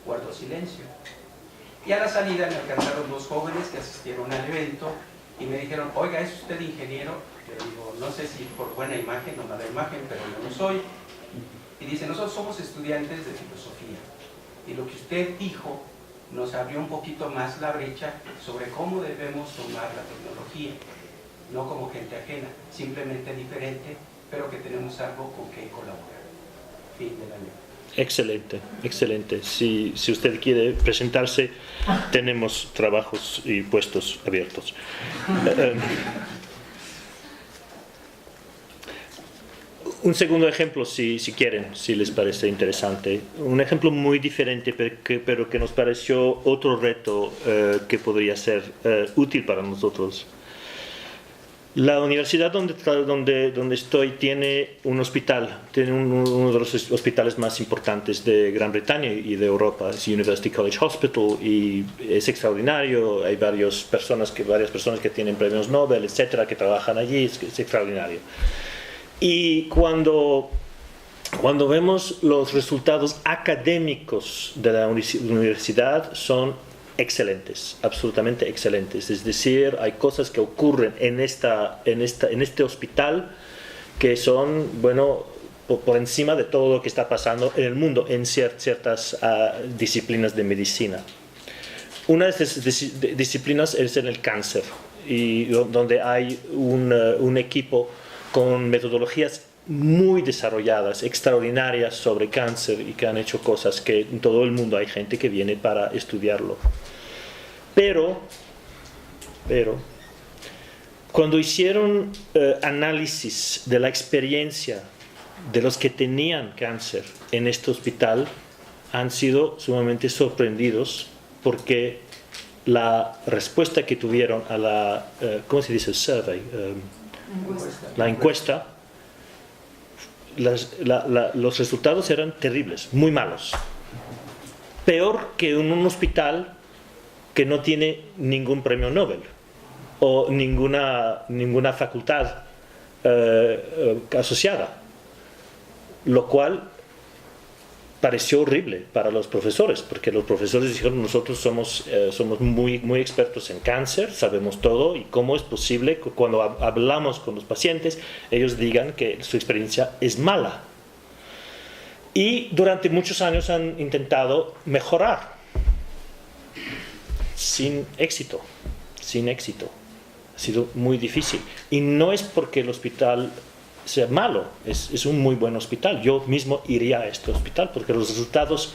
E: guardó silencio. Y a la salida me alcanzaron dos jóvenes que asistieron al evento y me dijeron: oiga, ¿es usted ingeniero? Yo digo: no sé si por buena imagen o mala imagen, pero yo no soy. Y dice: nosotros somos estudiantes de filosofía, y lo que usted dijo nos abrió un poquito más la brecha sobre cómo debemos tomar la tecnología, no como gente ajena, simplemente diferente, pero que tenemos algo con que colaborar. Fin de la anécdota.
B: Excelente, excelente. Si usted quiere presentarse, tenemos trabajos y puestos abiertos. Un segundo ejemplo, si quieren, si les parece interesante. Un ejemplo muy diferente, pero que nos pareció otro reto que podría ser útil para nosotros. La universidad donde estoy tiene un hospital, tiene uno de los hospitales más importantes de Gran Bretaña y de Europa, es University College Hospital, y es extraordinario. Hay varias personas que tienen premios Nobel, etcétera, que trabajan allí, es extraordinario. Y cuando vemos los resultados académicos de la universidad, son excelentes, absolutamente excelentes. Es decir, hay cosas que ocurren en este hospital que son, bueno, por encima de todo lo que está pasando en el mundo en ciertas disciplinas de medicina. Una de esas disciplinas es en el cáncer, y donde hay un equipo con metodologías muy desarrolladas, extraordinarias sobre cáncer, y que han hecho cosas que en todo el mundo hay gente que viene para estudiarlo. Pero cuando hicieron análisis de la experiencia de los que tenían cáncer en este hospital, han sido sumamente sorprendidos, porque la respuesta que tuvieron a la, ¿cómo se dice? Survey, la encuesta, los resultados eran terribles, muy malos. Peor que en un hospital que no tiene ningún premio Nobel o ninguna facultad asociada, lo cual pareció horrible para los profesores, porque los profesores dijeron: nosotros somos muy expertos en cáncer, sabemos todo, y cómo es posible que cuando hablamos con los pacientes ellos digan que su experiencia es mala. Y durante muchos años han intentado mejorar, sin éxito. Ha sido muy difícil, y no es porque el hospital sea malo, es un muy buen hospital. Yo mismo iría a este hospital porque los resultados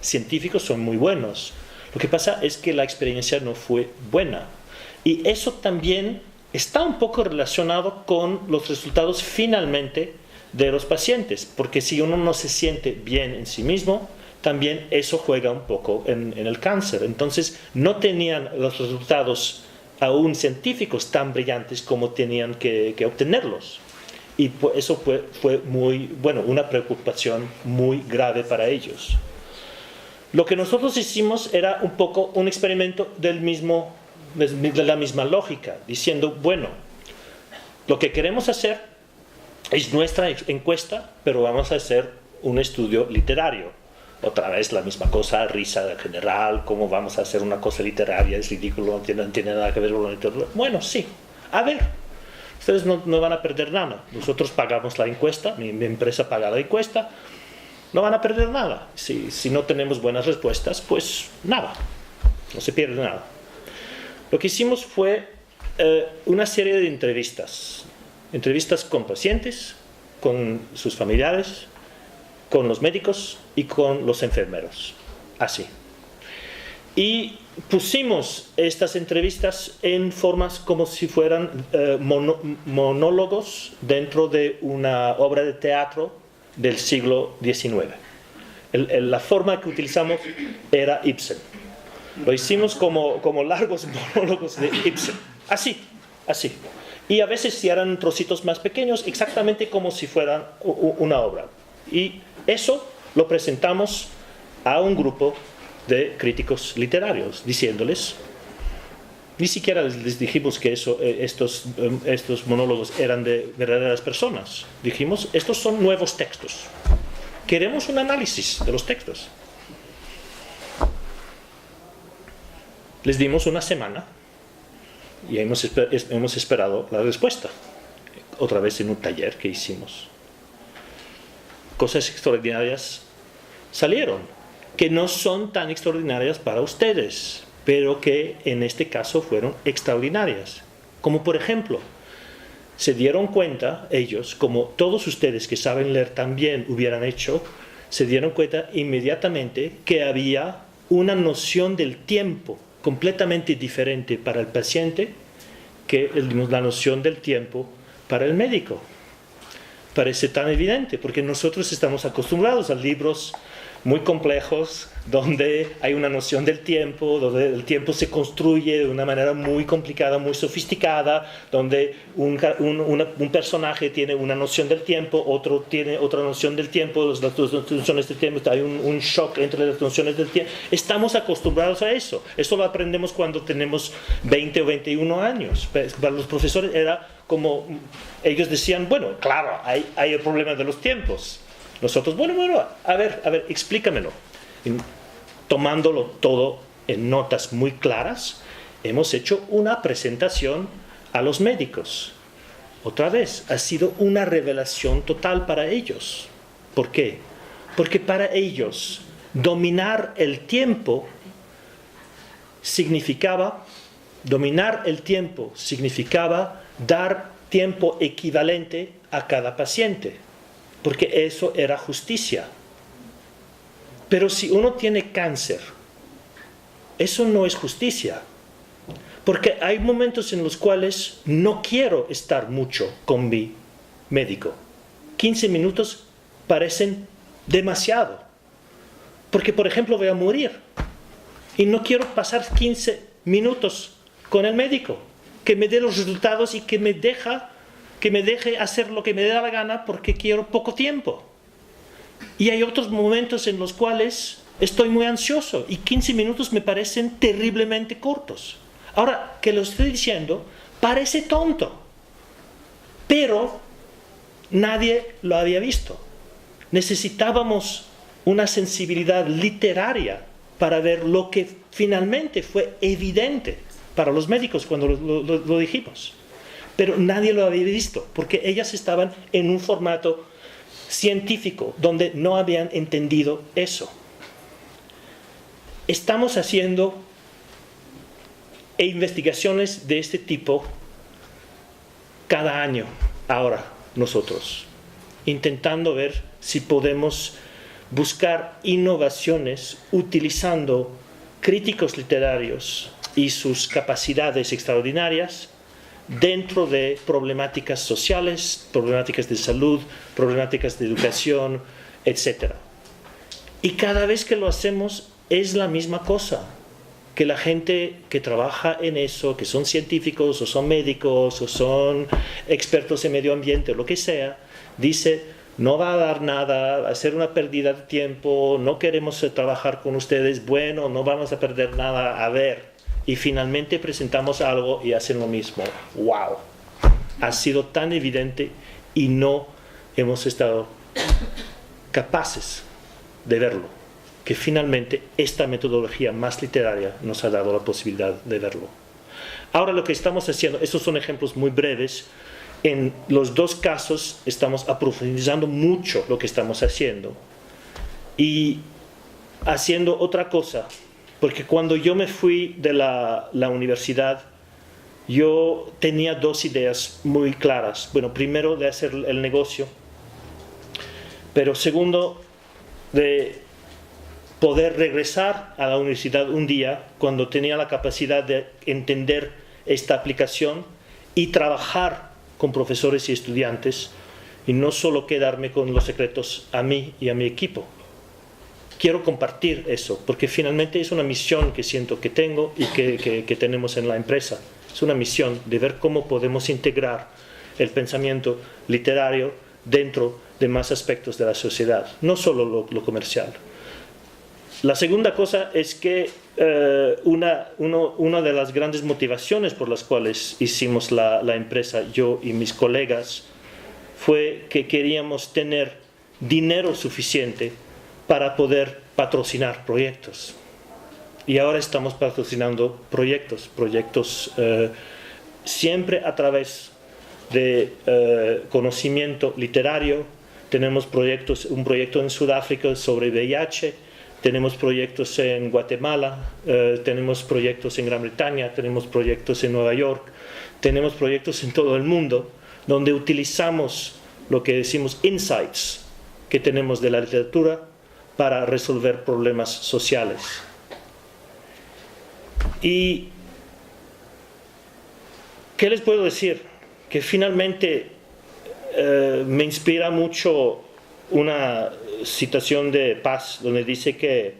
B: científicos son muy buenos. Lo que pasa es que la experiencia no fue buena, y eso también está un poco relacionado con los resultados finalmente de los pacientes, porque si uno no se siente bien en sí mismo, también eso juega un poco en el cáncer. Entonces no tenían los resultados aún científicos tan brillantes como tenían que obtenerlos, y eso fue muy, bueno, una preocupación muy grave para ellos. Lo que nosotros hicimos era un poco un experimento de la misma lógica, diciendo: bueno, lo que queremos hacer es nuestra encuesta, pero vamos a hacer un estudio literario. Otra vez la misma cosa, risa general, ¿cómo vamos a hacer una cosa literaria? Es ridículo, no tiene nada que ver con lo literario. Bueno, sí, a ver, ustedes no van a perder nada. Nosotros pagamos la encuesta, mi empresa paga la encuesta, no van a perder nada. Si no tenemos buenas respuestas, pues nada, no se pierde nada. Lo que hicimos fue una serie de entrevistas con pacientes, con sus familiares, con los médicos y con los enfermeros, así. Y pusimos estas entrevistas en formas como si fueran monólogos dentro de una obra de teatro del siglo XIX. La forma que utilizamos era Ibsen. Lo hicimos como largos monólogos de Ibsen, así. Y a veces si eran trocitos más pequeños, exactamente como si fueran una obra. Y eso lo presentamos a un grupo de críticos literarios, diciéndoles, ni siquiera les dijimos que estos monólogos eran de verdaderas personas. Dijimos: estos son nuevos textos, queremos un análisis de los textos. Les dimos una semana y hemos esperado la respuesta, otra vez en un taller que hicimos. Cosas extraordinarias salieron, que no son tan extraordinarias para ustedes, pero que en este caso fueron extraordinarias. Como por ejemplo, se dieron cuenta ellos, como todos ustedes que saben leer también hubieran hecho, se dieron cuenta inmediatamente que había una noción del tiempo completamente diferente para el paciente que la noción del tiempo para el médico. parece tan evidente, porque nosotros estamos acostumbrados a libros muy complejos, donde hay una noción del tiempo, donde el tiempo se construye de una manera muy complicada, muy sofisticada, donde un personaje tiene una noción del tiempo, otro tiene otra noción del tiempo, las dos nociones del tiempo, hay un shock entre las nociones del tiempo. Estamos acostumbrados a eso. Eso lo aprendemos cuando tenemos 20 o 21 años. Para los profesores era como, ellos decían, bueno, claro, hay el problema de los tiempos. Nosotros, bueno, a ver, explícamelo. Tomándolo todo en notas muy claras, hemos hecho una presentación a los médicos. Otra vez, ha sido una revelación total para ellos. ¿Por qué? Porque para ellos, dominar el tiempo significaba dar tiempo equivalente a cada paciente. Porque eso era justicia. Pero si uno tiene cáncer, eso no es justicia. Porque hay momentos en los cuales no quiero estar mucho con mi médico. 15 minutos parecen demasiado. Porque, por ejemplo, voy a morir. Y no quiero pasar 15 minutos con el médico. Que me dé los resultados y que me deje hacer lo que me dé la gana porque quiero poco tiempo. Y hay otros momentos en los cuales estoy muy ansioso y 15 minutos me parecen terriblemente cortos. Ahora, que lo estoy diciendo, parece tonto, pero nadie lo había visto. Necesitábamos una sensibilidad literaria para ver lo que finalmente fue evidente para los médicos cuando lo dijimos. Pero nadie lo había visto, porque ellas estaban en un formato científico, donde no habían entendido eso. Estamos haciendo investigaciones de este tipo cada año, ahora nosotros, intentando ver si podemos buscar innovaciones utilizando críticos literarios y sus capacidades extraordinarias dentro de problemáticas sociales, problemáticas de salud, problemáticas de educación, etc. Y cada vez que lo hacemos es la misma cosa, que la gente que trabaja en eso, que son científicos o son médicos o son expertos en medio ambiente o lo que sea, dice, no va a dar nada, va a ser una pérdida de tiempo, no queremos trabajar con ustedes, bueno, no vamos a perder nada, a ver. Y finalmente presentamos algo y hacen lo mismo. ¡Wow! Ha sido tan evidente y no hemos estado capaces de verlo, que finalmente esta metodología más literaria nos ha dado la posibilidad de verlo. Ahora lo que estamos haciendo, estos son ejemplos muy breves, en los dos casos estamos aprofundizando mucho lo que estamos haciendo y haciendo otra cosa. Porque cuando yo me fui de la universidad, yo tenía dos ideas muy claras. Bueno, primero de hacer el negocio, pero segundo de poder regresar a la universidad un día cuando tenía la capacidad de entender esta aplicación y trabajar con profesores y estudiantes y no solo quedarme con los secretos a mí y a mi equipo. Quiero compartir eso, porque finalmente es una misión que siento que tengo y que tenemos en la empresa. Es una misión de ver cómo podemos integrar el pensamiento literario dentro de más aspectos de la sociedad, no solo lo comercial. La segunda cosa es que una de las grandes motivaciones por las cuales hicimos la empresa, yo y mis colegas, fue que queríamos tener dinero suficiente para poder patrocinar proyectos. Y ahora estamos patrocinando proyectos siempre a través de conocimiento literario. Tenemos un proyecto en Sudáfrica sobre VIH, tenemos proyectos en Guatemala, tenemos proyectos en Gran Bretaña, tenemos proyectos en Nueva York, tenemos proyectos en todo el mundo, donde utilizamos lo que decimos insights que tenemos de la literatura para resolver problemas sociales. ¿Y qué les puedo decir? Que finalmente me inspira mucho una citación de Paz, donde dice que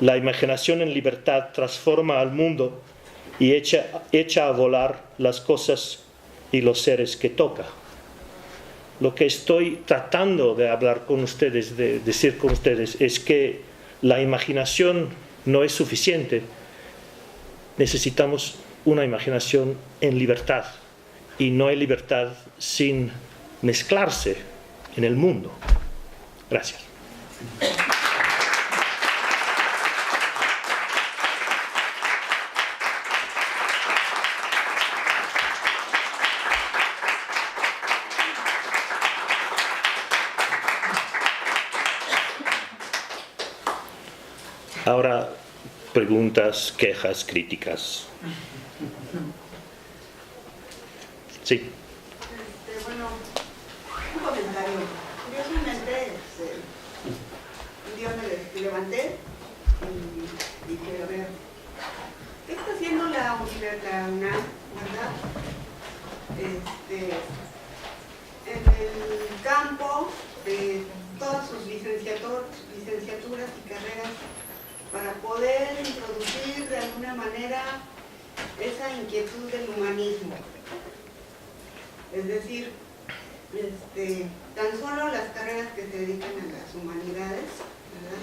B: la imaginación en libertad transforma al mundo y echa a volar las cosas y los seres que toca. Lo que estoy tratando de hablar con ustedes, de decir con ustedes, es que la imaginación no es suficiente. Necesitamos una imaginación en libertad, y no hay libertad sin mezclarse en el mundo. Gracias. Ahora, preguntas, quejas, críticas. Sí.
D: Bueno, un comentario. Curiosamente, un día me levanté y dije, a ver, ¿qué está haciendo la UNAM, verdad? En el campo de todas sus licenciaturas y carreras, para poder introducir de alguna manera esa inquietud del humanismo. Es decir, tan solo las carreras que se dedican a las humanidades, ¿verdad?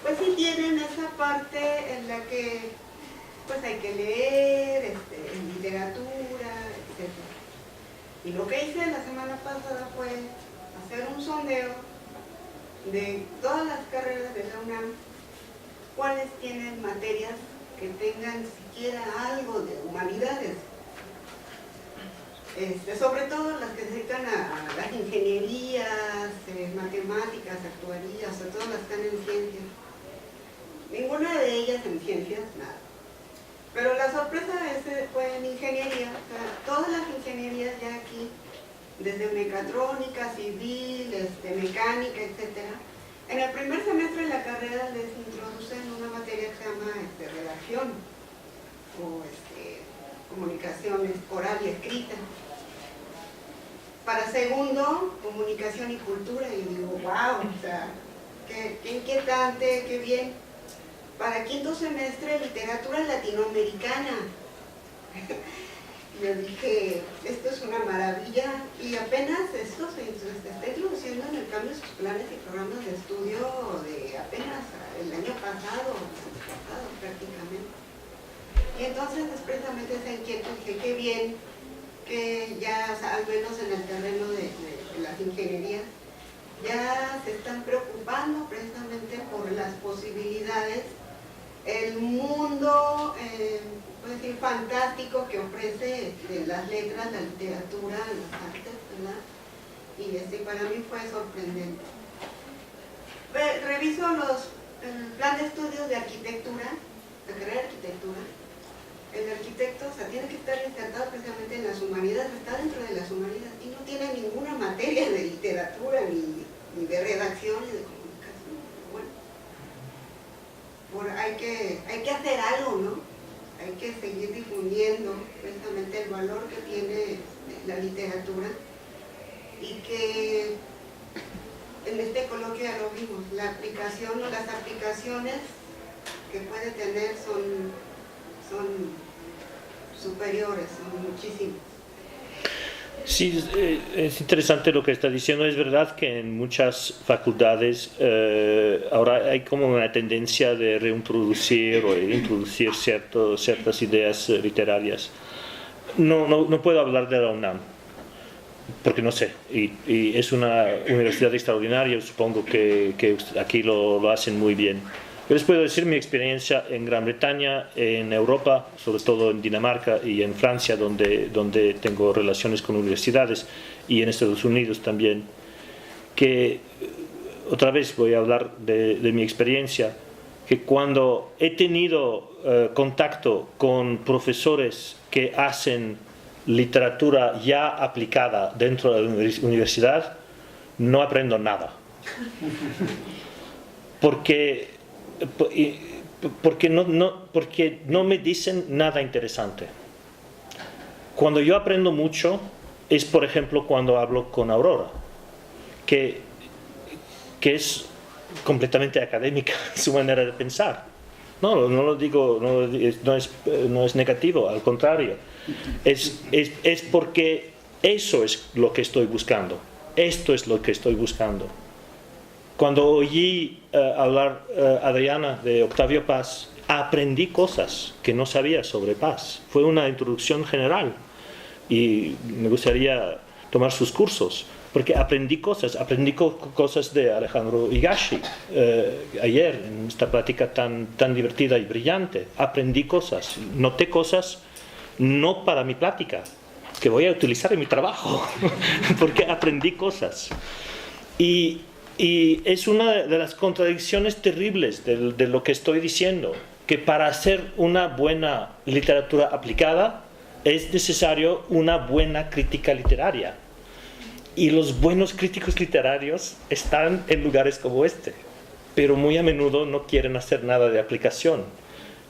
D: Pues sí tienen esa parte en la que pues hay que leer, literatura, etc. Y lo que hice la semana pasada fue hacer un sondeo de todas las carreras de la UNAM, cuáles tienen materias que tengan siquiera algo de humanidades. Sobre todo las que se dedican a las ingenierías, matemáticas, actuarías, sobre todo las que están en ciencias. Ninguna de ellas en ciencias, nada. Pero la sorpresa fue en ingeniería, o sea, todas las ingenierías ya aquí, desde mecatrónica, civil, mecánica, etc. En el primer semestre de la carrera les introducen una materia que se llama redacción o comunicación oral y escrita. Para segundo, comunicación y cultura, y digo, wow, o sea, qué inquietante, qué bien. Para quinto semestre, literatura latinoamericana. Yo dije, esto es una maravilla, y apenas esto se está introduciendo en el cambio de sus planes y programas de estudio de apenas el año pasado prácticamente. Y entonces es precisamente esa inquietud, dije, qué bien que ya, o sea, al menos en el terreno de las ingenierías, ya se están preocupando precisamente por las posibilidades, el mundo, puedo decir, fantástico que ofrece las letras, la literatura, las artes, ¿verdad? Y para mí fue sorprendente. Reviso el plan de estudios de arquitectura, la carrera de arquitectura. El arquitecto, o sea, tiene que estar insertado precisamente en las humanidades, está dentro de las humanidades y no tiene ninguna materia de literatura, ni de redacción, ni de comunicación. Bueno, hay que hacer algo, ¿no? Hay que seguir difundiendo precisamente el valor que tiene la literatura, y que en este coloquio ya lo vimos, la aplicación o las aplicaciones que puede tener son superiores, son muchísimos.
B: Sí, es interesante lo que está diciendo. Es verdad que en muchas facultades ahora hay como una tendencia de reintroducir o de introducir ciertas ideas literarias. No puedo hablar de la UNAM, porque no sé, y es una universidad extraordinaria, supongo que aquí lo hacen muy bien. Yo les puedo decir mi experiencia en Gran Bretaña, en Europa, sobre todo en Dinamarca y en Francia, donde tengo relaciones con universidades, y en Estados Unidos también, que otra vez voy a hablar de mi experiencia, que cuando he tenido contacto con profesores que hacen literatura ya aplicada dentro de la universidad, no aprendo nada. Porque no me dicen nada interesante. Cuando yo aprendo mucho es, por ejemplo, cuando hablo con Aurora, que es completamente académica su manera de pensar. No lo digo, no es negativo, al contrario. Es porque eso es lo que estoy buscando. Esto es lo que estoy buscando. Cuando oí hablar a Adriana de Octavio Paz, aprendí cosas que no sabía sobre Paz. Fue una introducción general y me gustaría tomar sus cursos, porque aprendí cosas de Alejandro Higashi ayer en esta plática tan divertida y brillante. Aprendí cosas, noté cosas no para mi plática, que voy a utilizar en mi trabajo, porque aprendí cosas. Y es una de las contradicciones terribles de lo que estoy diciendo, que para hacer una buena literatura aplicada es necesario una buena crítica literaria. Y los buenos críticos literarios están en lugares como este, pero muy a menudo no quieren hacer nada de aplicación.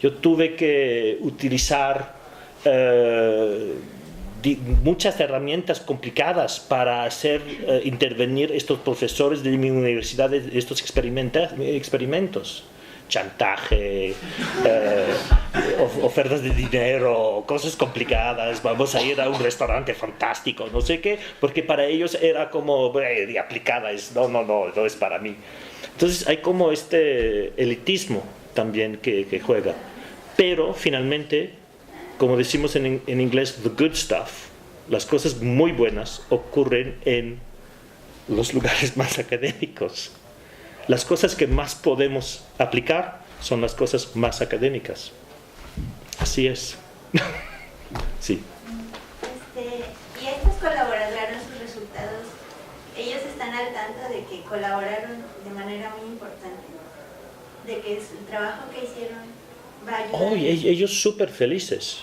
B: Yo tuve que utilizar muchas herramientas complicadas para hacer intervenir estos profesores de mi universidad de estos experimentos. Chantaje, ofertas de dinero, cosas complicadas, vamos a ir a un restaurante fantástico, no sé qué, porque para ellos era como de aplicada, no es para mí. Entonces hay como este elitismo también que juega. Pero finalmente, como decimos en inglés, the good stuff, las cosas muy buenas ocurren en los lugares más académicos. Las cosas que más podemos aplicar son las cosas más académicas. Así es. Sí.
F: Y estos colaboradores, sus resultados, ellos están al tanto de que colaboraron de manera muy importante, de que el trabajo que hicieron va a ayudar.
B: Ellos súper felices.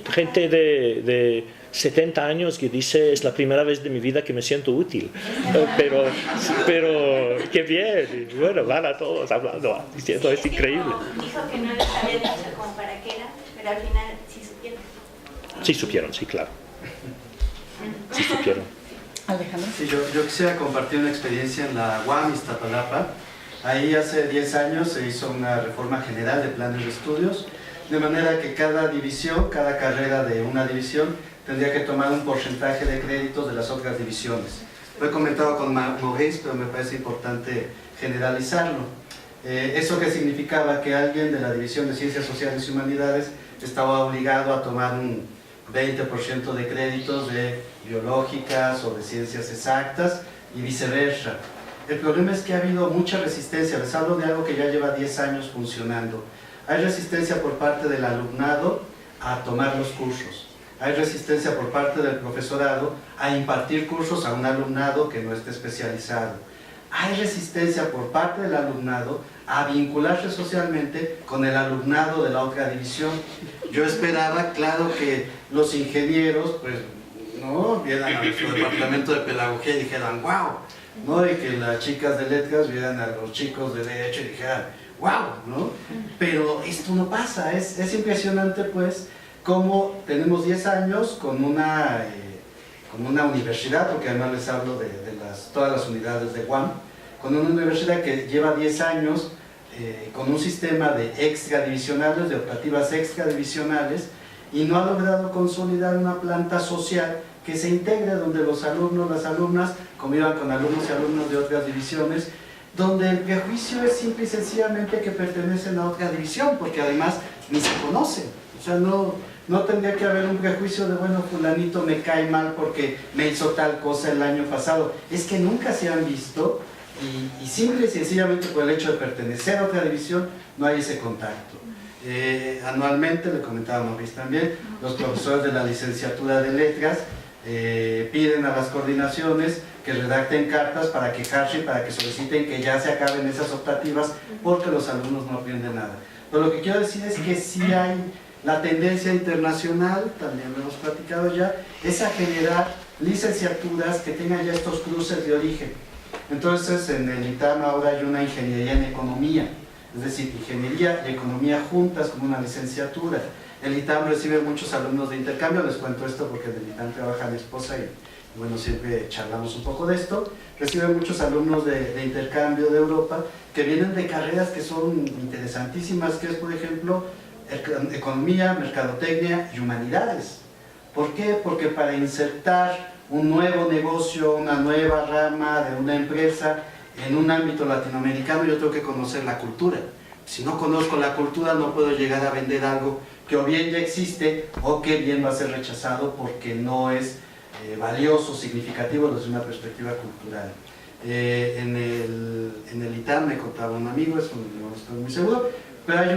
B: Gente de 70 años que dice, es la primera vez de mi vida que me siento útil. Pero qué bien. Y bueno, van a todos hablando, diciendo,
F: sí,
B: es increíble.
F: Dijo que no les había dicho como para qué era, pero al final sí supieron.
B: Sí supieron, sí, claro. Sí supieron.
A: Alejandro.
G: Sí, yo quisiera compartir una experiencia en la UAM Iztapalapa. Ahí hace 10 años se hizo una reforma general de planes de estudios, de manera que cada división, cada carrera de una división, tendría que tomar un porcentaje de créditos de las otras divisiones. Lo he comentado con Maurice, pero me parece importante generalizarlo. ¿Eso qué significaba? Que alguien de la División de Ciencias Sociales y Humanidades estaba obligado a tomar un 20% de créditos de biológicas o de ciencias exactas y viceversa. El problema es que ha habido mucha resistencia. Les hablo de algo que ya lleva 10 años funcionando. Hay resistencia por parte del alumnado a tomar los cursos. Hay resistencia por parte del profesorado a impartir cursos a un alumnado que no esté especializado. Hay resistencia por parte del alumnado a vincularse socialmente con el alumnado de la otra división. Yo esperaba, claro, que los ingenieros, pues, ¿no?, vieran a nuestro departamento de pedagogía y dijeran, wow, ¿no?, y que las chicas de letras vieran a los chicos de derecho y dijeran, wow, ¿no? Pero esto no pasa. Es impresionante, pues, cómo tenemos 10 años con una universidad, porque además les hablo de todas las unidades de UAM, con una universidad que lleva 10 años con un sistema de extradivisionales, de optativas extradivisionales, y no ha logrado consolidar una planta social que se integre, donde los alumnos, las alumnas convivan con alumnos y alumnas de otras divisiones, donde el prejuicio es simple y sencillamente que pertenecen a otra división, porque además ni se conocen. O sea, no tendría que haber un prejuicio de, bueno, fulanito me cae mal porque me hizo tal cosa el año pasado. Es que nunca se han visto y simple y sencillamente por el hecho de pertenecer a otra división no hay ese contacto. Anualmente, le comentaba Maurice también, los profesores de la licenciatura de letras piden a las coordinaciones que redacten cartas para quejarse y para que soliciten que ya se acaben esas optativas porque los alumnos no aprenden nada. Pero lo que quiero decir es que sí hay la tendencia internacional, también lo hemos platicado ya, es a generar licenciaturas que tengan ya estos cruces de origen. Entonces en el ITAM ahora hay una ingeniería en economía, es decir, ingeniería y economía juntas como una licenciatura. El ITAM recibe muchos alumnos de intercambio, les cuento esto porque en el ITAM trabaja mi esposa y bueno, siempre charlamos un poco de esto. Recibe muchos alumnos de intercambio de Europa que vienen de carreras que son interesantísimas, que es por ejemplo economía, mercadotecnia y humanidades. ¿Por qué? Porque para insertar un nuevo negocio, una nueva rama de una empresa en un ámbito latinoamericano, yo tengo que conocer la cultura. Si no conozco la cultura, no puedo llegar a vender algo que o bien ya existe o que bien va a ser rechazado porque no es valioso, significativo desde una perspectiva cultural. En el ITAM me contaba un amigo, eso no estoy muy seguro, pero hay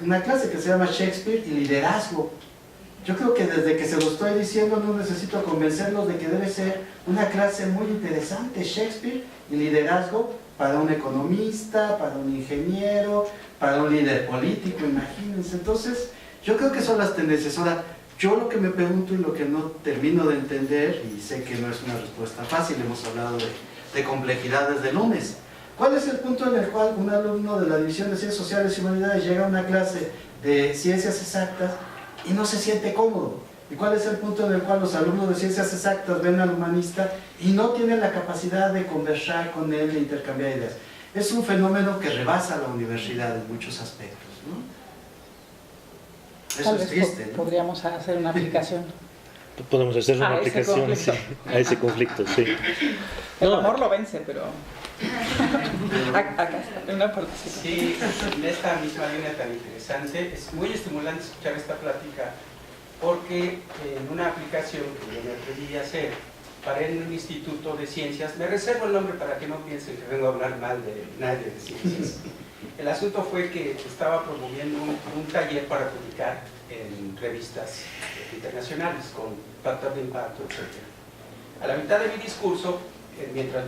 G: una clase que se llama Shakespeare y liderazgo. Yo creo que desde que se lo estoy diciendo no necesito convencerlos de que debe ser una clase muy interesante, Shakespeare y liderazgo, para un economista, para un ingeniero, para un líder político, imagínense. Entonces, yo creo que son las tendencias. Ahora, yo lo que me pregunto y lo que no termino de entender, y sé que no es una respuesta fácil, hemos hablado de complejidades de lunes. ¿Cuál es el punto en el cual un alumno de la División de Ciencias Sociales y Humanidades llega a una clase de ciencias exactas y no se siente cómodo? ¿Y cuál es el punto en el cual los alumnos de ciencias exactas ven al humanista y no tienen la capacidad de conversar con él, de intercambiar ideas? Es un fenómeno que rebasa la universidad en muchos aspectos, ¿no? Eso
A: Tal
G: es
A: vez
G: triste, ¿no?
A: podríamos hacer una aplicación.
B: Podemos hacer una
A: A ese
B: aplicación sí, a ese conflicto, sí.
A: El
B: No.
A: amor lo vence, pero acá está, una participación.
E: Sí, en esta misma línea tan interesante, es muy estimulante escuchar esta plática porque en una aplicación que yo me atreví a hacer para un instituto de ciencias, me reservo el nombre para que no piensen que vengo a hablar mal de nadie de ciencias. El asunto fue que estaba promoviendo un taller para publicar en revistas internacionales con factor de impacto, etc. A la mitad de mi discurso, mientras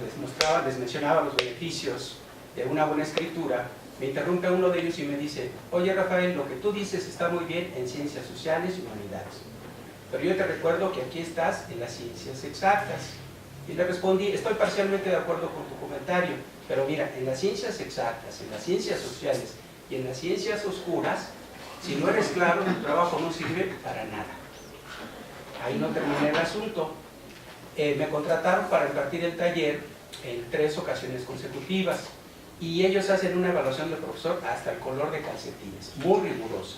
E: les mencionaba los beneficios de una buena escritura, me interrumpe uno de ellos y me dice: oye Rafael, lo que tú dices está muy bien en ciencias sociales y humanidades, pero yo te recuerdo que aquí estás en las ciencias exactas. Y le respondí: estoy parcialmente de acuerdo con tu comentario, pero mira, en las ciencias exactas, en las ciencias sociales y en las ciencias oscuras, si no eres claro, tu trabajo no sirve para nada. Ahí no terminé el asunto. Me contrataron para impartir el taller en 3 ocasiones consecutivas y ellos hacen una evaluación del profesor hasta el color de calcetines, muy riguroso.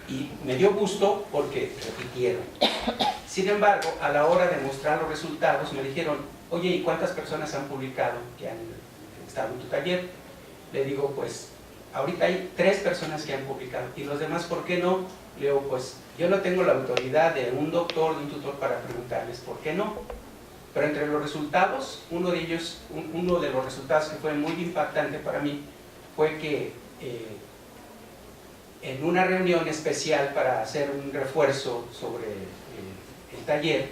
E: Y me dio gusto porque repitieron. Sin embargo, a la hora de mostrar los resultados me dijeron: oye, ¿y cuántas personas han publicado que han estado en tu taller? Le digo: pues ahorita hay 3 personas que han publicado. ¿Y los demás por qué no? Le digo: pues yo no tengo la autoridad de un doctor, de un tutor para preguntarles por qué no. Pero entre los resultados, uno de los resultados que fue muy impactante para mí fue que en una reunión especial para hacer un refuerzo sobre el taller,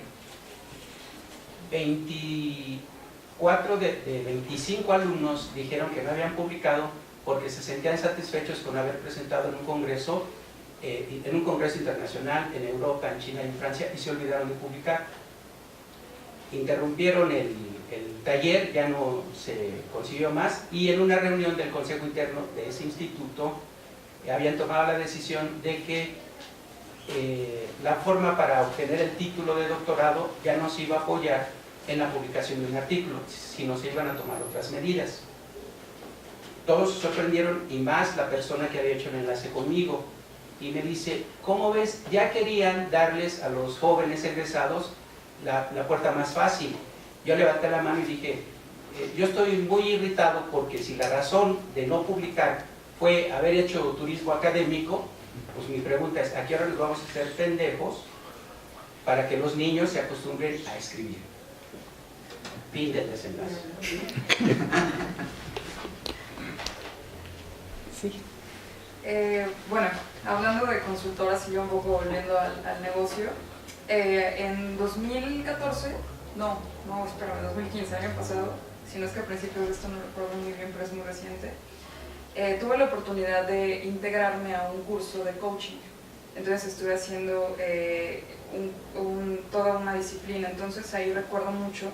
E: 24 de 25 alumnos dijeron que no habían publicado porque se sentían satisfechos con haber presentado en un congreso internacional en Europa, en China y en Francia, y se olvidaron de publicar. Interrumpieron el taller, ya no se consiguió más, y en una reunión del consejo interno de ese instituto habían tomado la decisión de que la forma para obtener el título de doctorado ya no se iba a apoyar en la publicación de un artículo, sino se iban a tomar otras medidas. Todos se sorprendieron, y más la persona que había hecho el enlace conmigo, y me dice: ¿cómo ves? Ya querían darles a los jóvenes egresados la puerta más fácil. Yo levanté la mano y dije: yo estoy muy irritado porque si la razón de no publicar fue haber hecho turismo académico, pues mi pregunta es: ¿a qué hora les vamos a hacer pendejos para que los niños se acostumbren a escribir? Fin del desenlace.
A: Sí.
H: Bueno, hablando de consultoras y yo un poco volviendo al negocio, en 2014, espérame, 2015, año pasado, si no es que a principios de esto no recuerdo muy bien, pero es muy reciente, tuve la oportunidad de integrarme a un curso de coaching. Entonces estuve haciendo toda una disciplina. Entonces ahí recuerdo mucho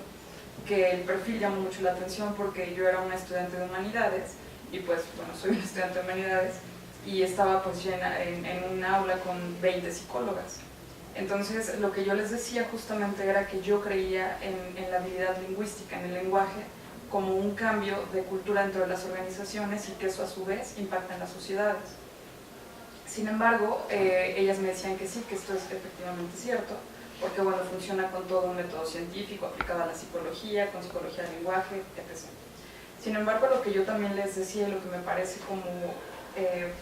H: que el perfil llamó mucho la atención porque yo era una estudiante de humanidades y pues bueno, soy una estudiante de humanidades, y estaba pues llena en un aula con 20 psicólogas. Entonces lo que yo les decía justamente era que yo creía en la habilidad lingüística, en el lenguaje, como un cambio de cultura dentro de las organizaciones y que eso a su vez impacta en las sociedades. Sin embargo, ellas me decían que sí, que esto es efectivamente cierto, porque bueno, funciona con todo un método científico aplicado a la psicología, con psicología del lenguaje, etc. Sin embargo, lo que yo también les decía y lo que me parece como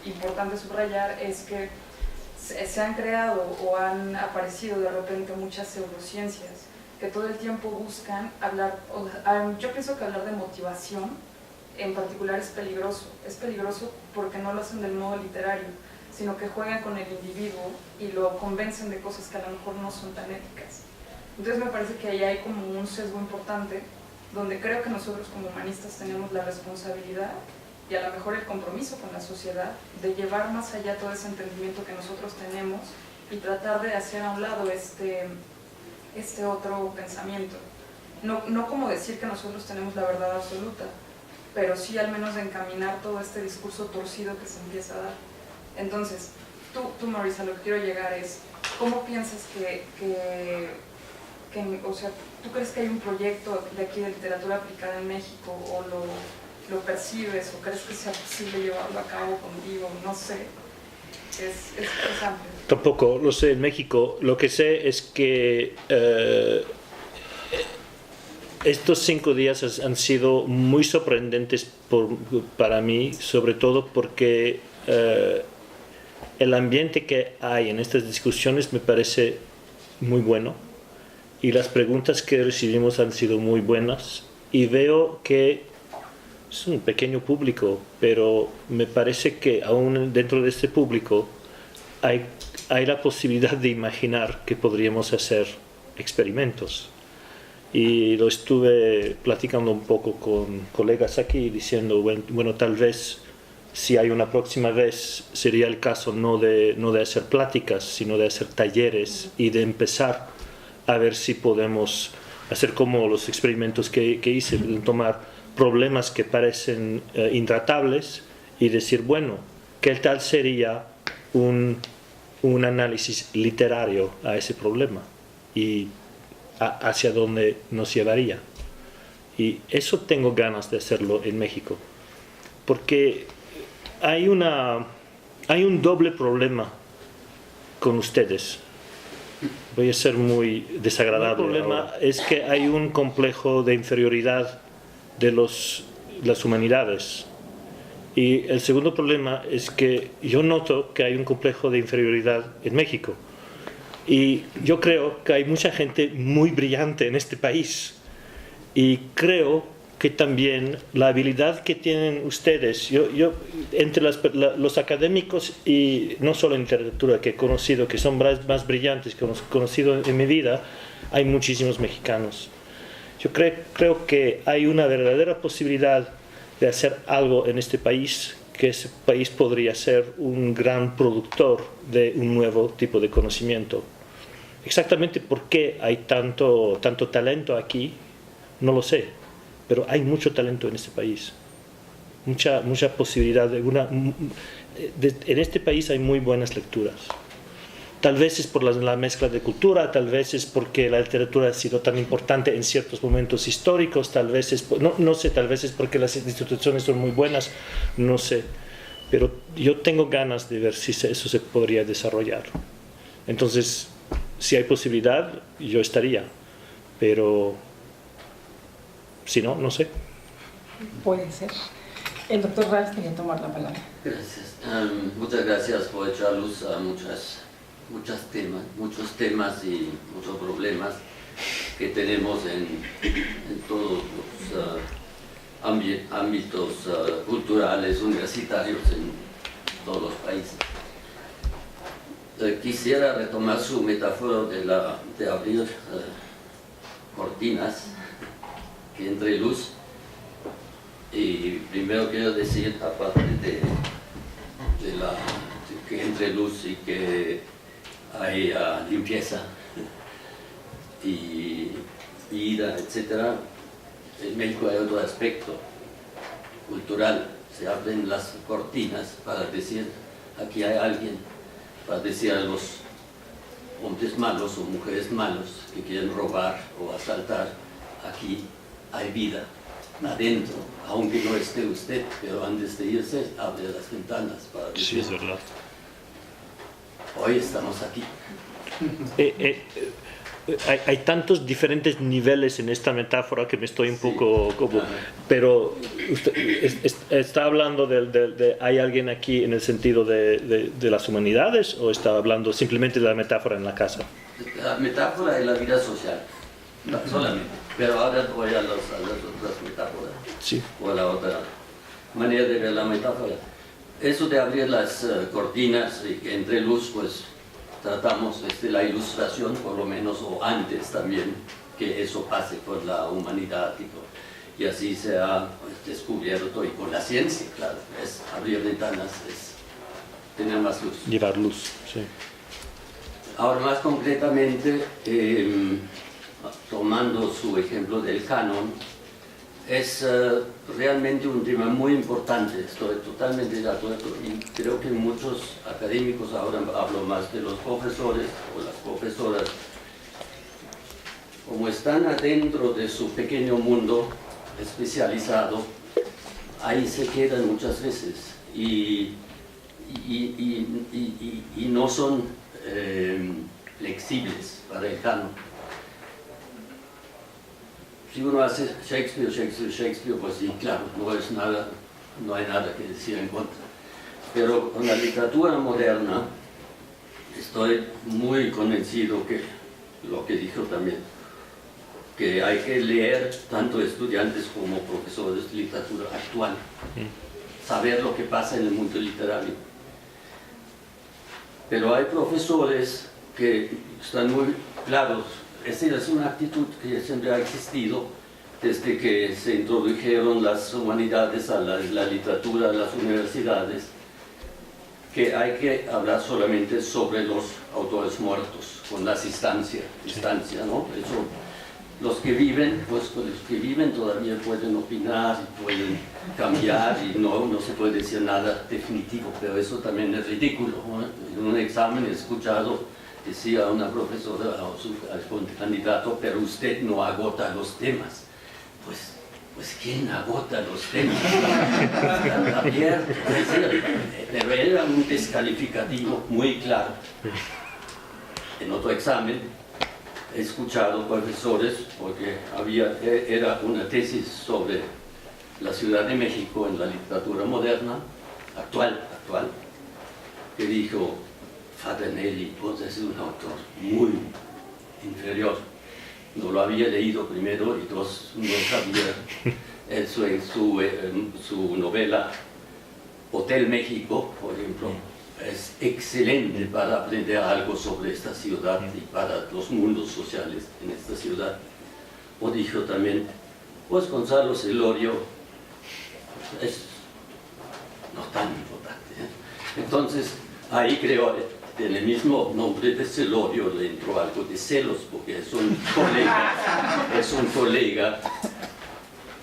H: importante subrayar es que se han creado o han aparecido de repente muchas pseudociencias que todo el tiempo buscan hablar, yo pienso que hablar de motivación en particular es peligroso porque no lo hacen del modo literario, sino que juegan con el individuo y lo convencen de cosas que a lo mejor no son tan éticas. Entonces me parece que ahí hay como un sesgo importante donde creo que nosotros como humanistas tenemos la responsabilidad y a lo mejor el compromiso con la sociedad de llevar más allá todo ese entendimiento que nosotros tenemos y tratar de hacer a un lado este otro pensamiento. No como decir que nosotros tenemos la verdad absoluta, pero sí al menos de encaminar todo este discurso torcido que se empieza a dar. Entonces, tú Marisa, lo que quiero llegar es, ¿cómo piensas o sea, tú crees que hay un proyecto de aquí de literatura aplicada en México o lo percibes o crees que sea posible llevarlo a cabo contigo? No sé, es amplio.
B: Tampoco lo sé en México. Lo que sé es que estos 5 días han sido muy sorprendentes para mí, sobre todo porque el ambiente que hay en estas discusiones me parece muy bueno y las preguntas que recibimos han sido muy buenas y veo que es un pequeño público, pero me parece que aún dentro de este público hay la posibilidad de imaginar que podríamos hacer experimentos. Y lo estuve platicando un poco con colegas aquí, diciendo, bueno, tal vez si hay una próxima vez sería el caso no de hacer pláticas, sino de hacer talleres y de empezar a ver si podemos hacer como los experimentos que hice, tomar problemas que parecen intratables y decir, bueno, ¿qué tal sería un análisis literario a ese problema? Y hacia dónde nos llevaría. Y eso tengo ganas de hacerlo en México, porque hay un doble problema con ustedes. Voy a ser muy desagradable. El problema es que hay un complejo de inferioridad de las humanidades. Y el segundo problema es que yo noto que hay un complejo de inferioridad en México. Y yo creo que hay mucha gente muy brillante en este país. Y creo que también la habilidad que tienen ustedes, yo entre los académicos y no solo en literatura que he conocido, que son más brillantes que he conocido en mi vida, hay muchísimos mexicanos. Yo creo que hay una verdadera posibilidad de hacer algo en este país, que ese país podría ser un gran productor de un nuevo tipo de conocimiento. Exactamente por qué hay tanto talento aquí, no lo sé, pero hay mucho talento en este país, mucha posibilidad en este país hay muy buenas lecturas. Tal vez es por la mezcla de cultura, tal vez es porque la literatura ha sido tan importante en ciertos momentos históricos, tal vez es, no sé, tal vez es porque las instituciones son muy buenas, no sé. Pero yo tengo ganas de ver si eso se podría desarrollar. Entonces, si hay posibilidad, yo estaría. Pero si no, no sé.
A: Puede ser. El doctor Rals quería tomar la palabra.
I: Gracias. Muchas gracias por echar luz a muchos temas y muchos problemas que tenemos en todos los ámbitos culturales, universitarios en todos los países. Quisiera retomar su metáfora de abrir cortinas que entre luz. Y primero quiero decir, aparte de que entre luz y que hay limpieza y vida, etc., en México hay otro aspecto cultural. Se abren las cortinas para decir aquí hay alguien para decir a los hombres malos o mujeres malos que quieren robar o asaltar, aquí hay vida adentro, aunque no esté usted, pero antes de irse abre las ventanas para decir,
B: Sí, es verdad.
I: hoy estamos aquí.
B: Hay tantos diferentes niveles en esta metáfora que me estoy un
I: Sí.
B: poco como... Pero usted está hablando de hay alguien aquí en el sentido de las humanidades, o está hablando simplemente de la metáfora en la casa?
I: La metáfora es la vida social, no, solamente. Pero ahora voy a las otras metáforas,
B: Sí.
I: o a la otra manera de ver la metáfora. Eso de abrir las cortinas y que entre luz, pues tratamos la ilustración, por lo menos, o antes también, que eso pase por la humanidad y así se ha descubierto, y con la ciencia, claro, es abrir ventanas, es tener más luz.
B: Llevar luz, sí.
I: Ahora, más concretamente, tomando su ejemplo del canon, es realmente un tema muy importante, estoy totalmente de acuerdo, y creo que muchos académicos, ahora hablo más de los profesores o las profesoras, como están adentro de su pequeño mundo especializado, ahí se quedan muchas veces y no son flexibles para el canon. Si uno hace Shakespeare, pues sí, claro, no hay nada que decir en contra. Pero con la literatura moderna estoy muy convencido que, lo que dijo también, que hay que leer tanto estudiantes como profesores de literatura actual, saber lo que pasa en el mundo literario. Pero hay profesores que están muy claros. Esa es una actitud que siempre ha existido desde que se introdujeron las humanidades a la literatura, a las universidades, que hay que hablar solamente sobre los autores muertos, con la distancia, ¿no? Eso, los que viven, pues los que viven todavía pueden opinar y pueden cambiar y no se puede decir nada definitivo, pero eso también es ridículo, ¿no? En un examen he escuchado, decía una profesora al candidato, pero usted no agota los temas. Pues ¿quién agota los temas? Están abiertos. Pero era un descalificativo muy claro. En otro examen he escuchado profesores, porque era una tesis sobre la Ciudad de México en la literatura moderna, actual, que dijo: Fatanelli, pues es un autor muy inferior. No lo había leído primero y dos, no sabía su novela Hotel México, por ejemplo, es excelente para aprender algo sobre esta ciudad y para los mundos sociales en esta ciudad. O dijo también, pues Gonzalo Celorio es no tan importante, ¿eh? Entonces, ahí creo, en el mismo nombre de Celorio le entró algo de celos, porque es un colega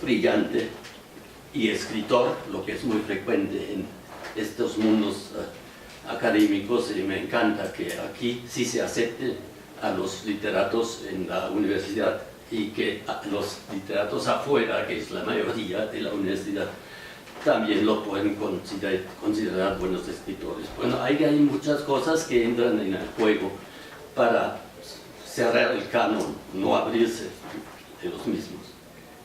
I: brillante y escritor, lo que es muy frecuente en estos mundos académicos, y me encanta que aquí sí se acepte a los literatos en la universidad y que a los literatos afuera, que es la mayoría de la universidad, también lo pueden considerar buenos escritores. Bueno, hay muchas cosas que entran en el juego para cerrar el canon, no abrirse de los mismos.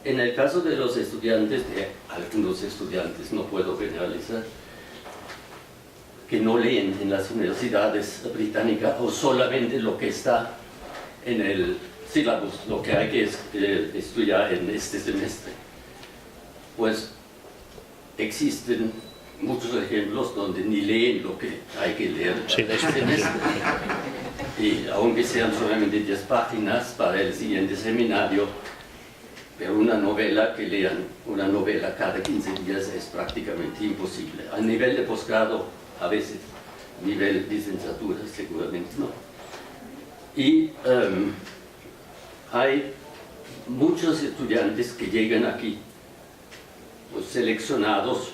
I: En el caso de los estudiantes, de algunos estudiantes, no puedo generalizar, que no leen en las universidades británicas o solamente lo que está en el sílabus, lo que hay que estudiar en este semestre. Pues existen muchos ejemplos donde ni leen lo que hay que leer para este semestre. Y aunque sean solamente 10 páginas para el siguiente seminario, pero una novela, que lean una novela cada 15 días es prácticamente imposible. A nivel de posgrado, a veces, a nivel de licenciatura, seguramente no. Y hay muchos estudiantes que llegan aquí, pues, seleccionados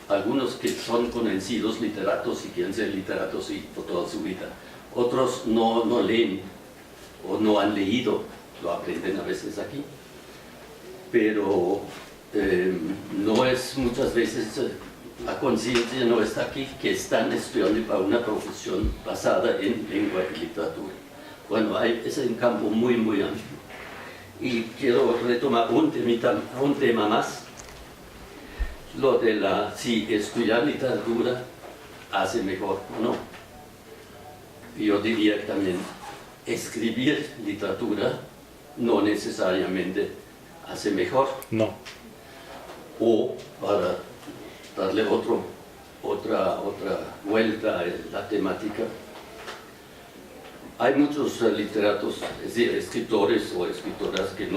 I: algunos que son convencidos literatos y quieren ser literatos y por toda su vida. Otros no leen o no han leído, lo aprenden a veces aquí. Pero no es muchas veces, la conciencia no está aquí, que están estudiando para una profesión basada en lengua y literatura. Bueno, es un campo muy, muy amplio. Y quiero retomar un tema más, lo de si estudiar literatura hace mejor o no. Yo diría que también escribir literatura no necesariamente hace mejor.
B: No.
I: O para darle otra vuelta a la temática, hay muchos literatos, es decir, escritores o escritoras que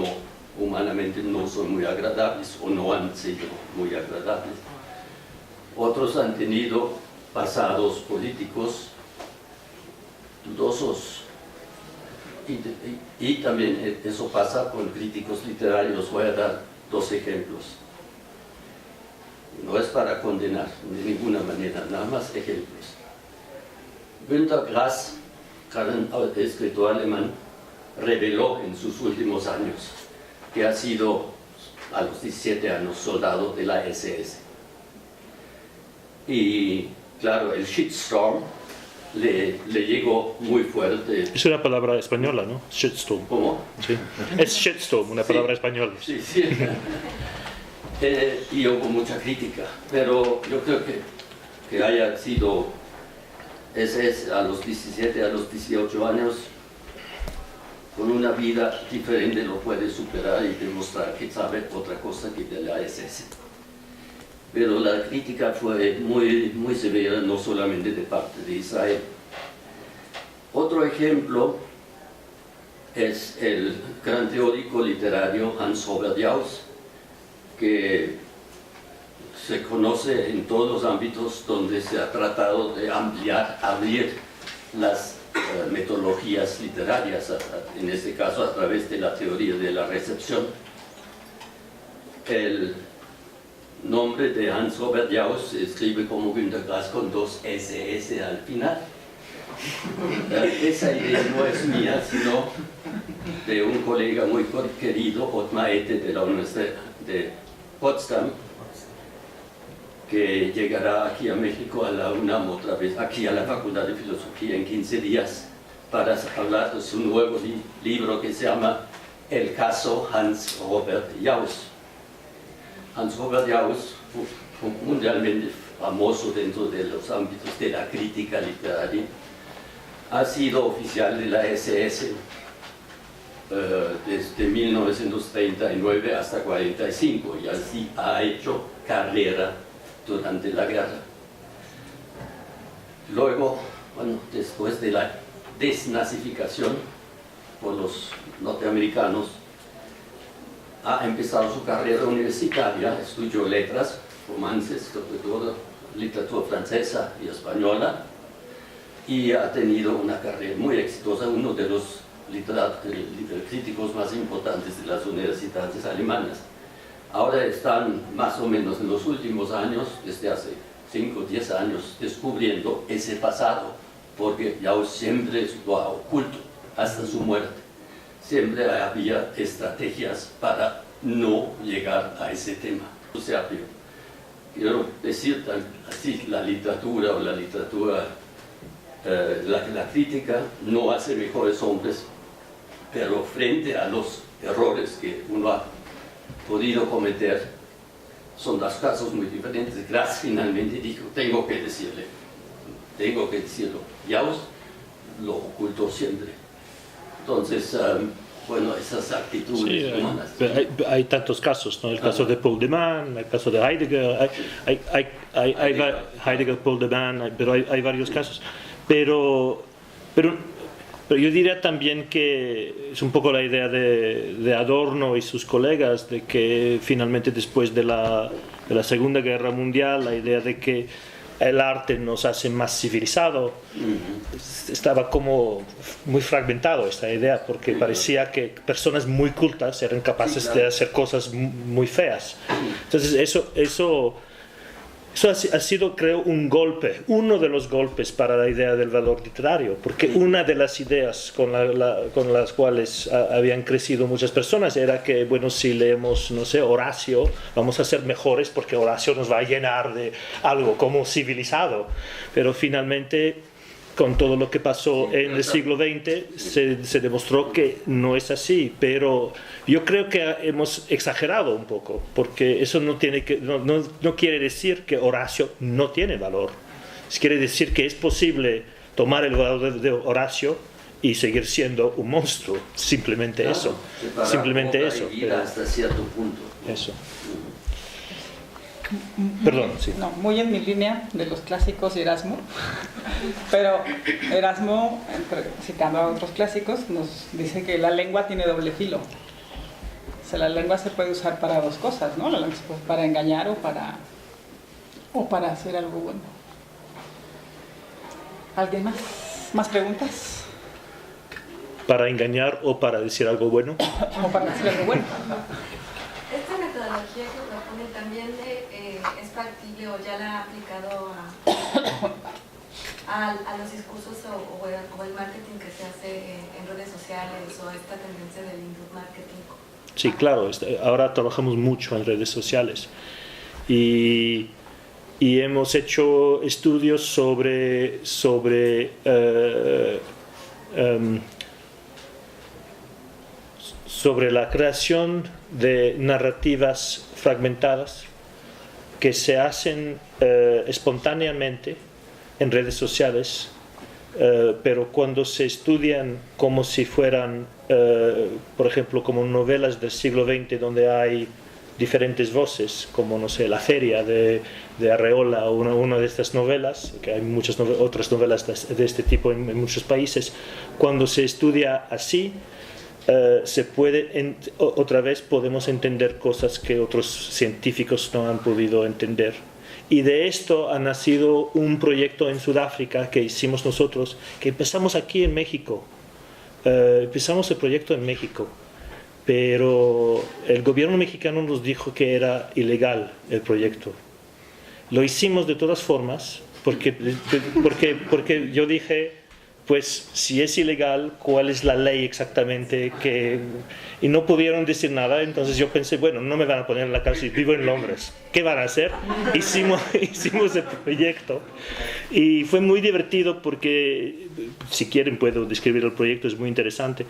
I: humanamente no son muy agradables o no han sido muy agradables. Otros han tenido pasados políticos dudosos. Y también eso pasa con críticos literarios. Voy a dar 2 ejemplos. No es para condenar de ninguna manera, nada más ejemplos. Günter Grass, gran escritor alemán, reveló en sus últimos años que ha sido a los 17 años soldado de la SS. Y claro, el shitstorm le llegó muy fuerte.
B: Es una palabra española, ¿no? Shitstorm.
I: ¿Cómo?
B: Sí. Es shitstorm, una palabra española.
I: Sí, sí. Y hubo mucha crítica, pero yo creo que haya sido, a los 17, a los 18 años, con una vida diferente lo puede superar y demostrar que sabe otra cosa que de la SS. Pero la crítica fue muy, muy severa, no solamente de parte de Israel. Otro ejemplo es el gran teórico literario Hans Robert Jauss, que se conoce en todos los ámbitos donde se ha tratado de abrir las metodologías literarias, en este caso a través de la teoría de la recepción. El nombre de Hans Robert Jauss se escribe como Günter Grass con 2 SS al final. Esa idea no es mía, sino de un colega muy querido, Ottmar Ette, de la Universidad de Potsdam, que llegará aquí a México a la UNAM otra vez, aquí a la Facultad de Filosofía en 15 días, para hablar de su nuevo libro que se llama El caso Hans Robert Jauss. Hans Robert Jauss, mundialmente famoso dentro de los ámbitos de la crítica literaria, ha sido oficial de la SS desde 1939 hasta 1945 y así ha hecho carrera durante la guerra. Luego, bueno, después de la desnazificación por los norteamericanos, ha empezado su carrera universitaria, estudió letras, romances, sobre todo literatura francesa y española, y ha tenido una carrera muy exitosa, uno de los críticos más importantes de las universidades alemanas. Ahora están más o menos en los últimos años, desde hace 5 o 10 años, descubriendo ese pasado, porque Jauss siempre lo ha oculto hasta su muerte. Siempre había estrategias para no llegar a ese tema. O sea, quiero decir así, la literatura o la crítica no hace mejores hombres, pero frente a los errores que uno ha podido cometer, son 2 casos muy diferentes. Grass finalmente dijo, tengo que decirlo. Jauss lo ocultó siempre. Entonces, bueno, esas actitudes humanas.
B: Hay tantos casos, ¿no? El caso de Paul de Man, el caso de Heidegger, Heidegger, Paul de Man, pero hay varios casos. Pero yo diría también que es un poco la idea de Adorno y sus colegas, de que finalmente después de la Segunda Guerra Mundial, la idea de que el arte nos hace más civilizado, estaba como muy fragmentado esta idea, porque parecía que personas muy cultas eran capaces de hacer cosas muy feas. Entonces eso Eso ha sido, creo, uno de los golpes para la idea del valor literario, porque una de las ideas con las cuales habían crecido muchas personas era que, bueno, si leemos, no sé, Horacio, vamos a ser mejores porque Horacio nos va a llenar de algo como civilizado. Pero finalmente, con todo lo que pasó en el siglo XX, se demostró que no es así, pero yo creo que hemos exagerado un poco, porque eso no quiere decir que Horacio no tiene valor. Quiere decir que es posible tomar el valor de Horacio y seguir siendo un monstruo, simplemente claro, eso.
I: Simplemente eso. Hasta cierto punto.
B: Eso. Perdón, sí.
A: No, muy en mi línea de los clásicos y Erasmo, pero Erasmo, citando a otros clásicos, nos dice que la lengua tiene doble filo. O sea, la lengua se puede usar para dos cosas, ¿no? La lengua se puede para engañar o para hacer algo bueno. ¿Alguien más? ¿Más preguntas?
B: ¿Para engañar o para decir algo bueno?
A: O para decir algo bueno.
J: Esta metodología que propone también es factible o ya la ha aplicado a los discursos o el marketing que se hace en redes sociales o esta tendencia del inbound marketing.
B: Sí, claro, ahora trabajamos mucho en redes sociales y hemos hecho estudios sobre la creación de narrativas fragmentadas que se hacen espontáneamente en redes sociales, pero cuando se estudian como si fueran, por ejemplo, como novelas del siglo XX donde hay diferentes voces, como, no sé, La Feria de Arreola o una de estas novelas, que hay muchas otras novelas de este tipo en muchos países, cuando se estudia así, otra vez podemos entender cosas que otros científicos no han podido entender. Y de esto ha nacido un proyecto en Sudáfrica que hicimos nosotros, que empezamos aquí en México. Empezamos el proyecto en México, pero el gobierno mexicano nos dijo que era ilegal el proyecto. Lo hicimos de todas formas, porque yo dije, pues si es ilegal, ¿cuál es la ley exactamente? Y no pudieron decir nada, entonces yo pensé, bueno, no me van a poner en la cárcel, vivo en Londres, ¿qué van a hacer? Hicimos el proyecto y fue muy divertido porque, si quieren puedo describir el proyecto, es muy interesante,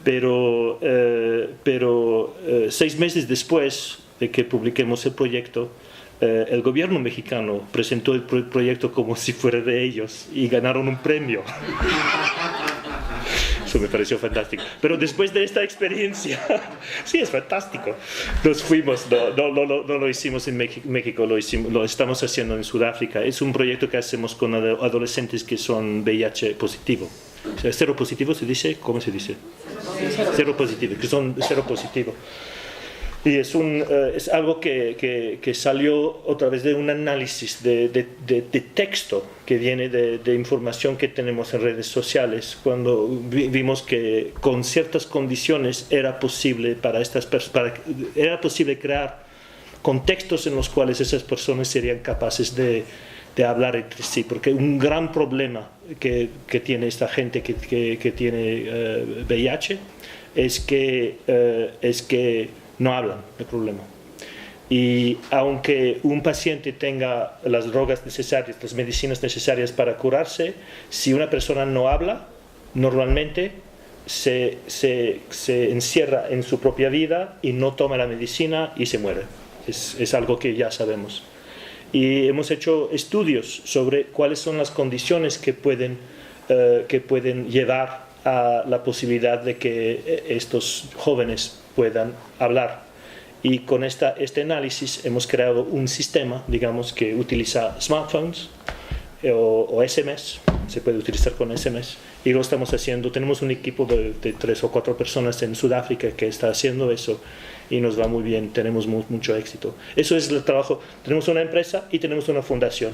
B: pero 6 meses después de que publiquemos el proyecto, el gobierno mexicano presentó el proyecto como si fuera de ellos y ganaron un premio. Eso me pareció fantástico. Pero después de esta experiencia, sí, es fantástico. Nos fuimos, no lo hicimos en México, lo estamos haciendo en Sudáfrica. Es un proyecto que hacemos con adolescentes que son VIH positivo. O sea, cero positivo se dice, ¿cómo se dice? Cero positivo, que son cero positivo. Y es algo que salió otra vez de un análisis de texto que viene de información que tenemos en redes sociales, cuando vimos que con ciertas condiciones era posible era posible crear contextos en los cuales esas personas serían capaces de hablar entre sí, porque un gran problema que tiene esta gente que tiene VIH es que no hablan del problema. Y aunque un paciente tenga las drogas necesarias, las medicinas necesarias para curarse, si una persona no habla, normalmente se encierra en su propia vida y no toma la medicina y se muere. Es algo que ya sabemos. Y hemos hecho estudios sobre cuáles son las condiciones que pueden llevar a la posibilidad de que estos jóvenes puedan hablar. Y con este análisis hemos creado un sistema, digamos, que utiliza smartphones o SMS, se puede utilizar con SMS, y lo estamos haciendo. Tenemos un equipo de 3 o 4 personas en Sudáfrica que está haciendo eso y nos va muy bien, tenemos mucho éxito. Eso es el trabajo. Tenemos una empresa y tenemos una fundación.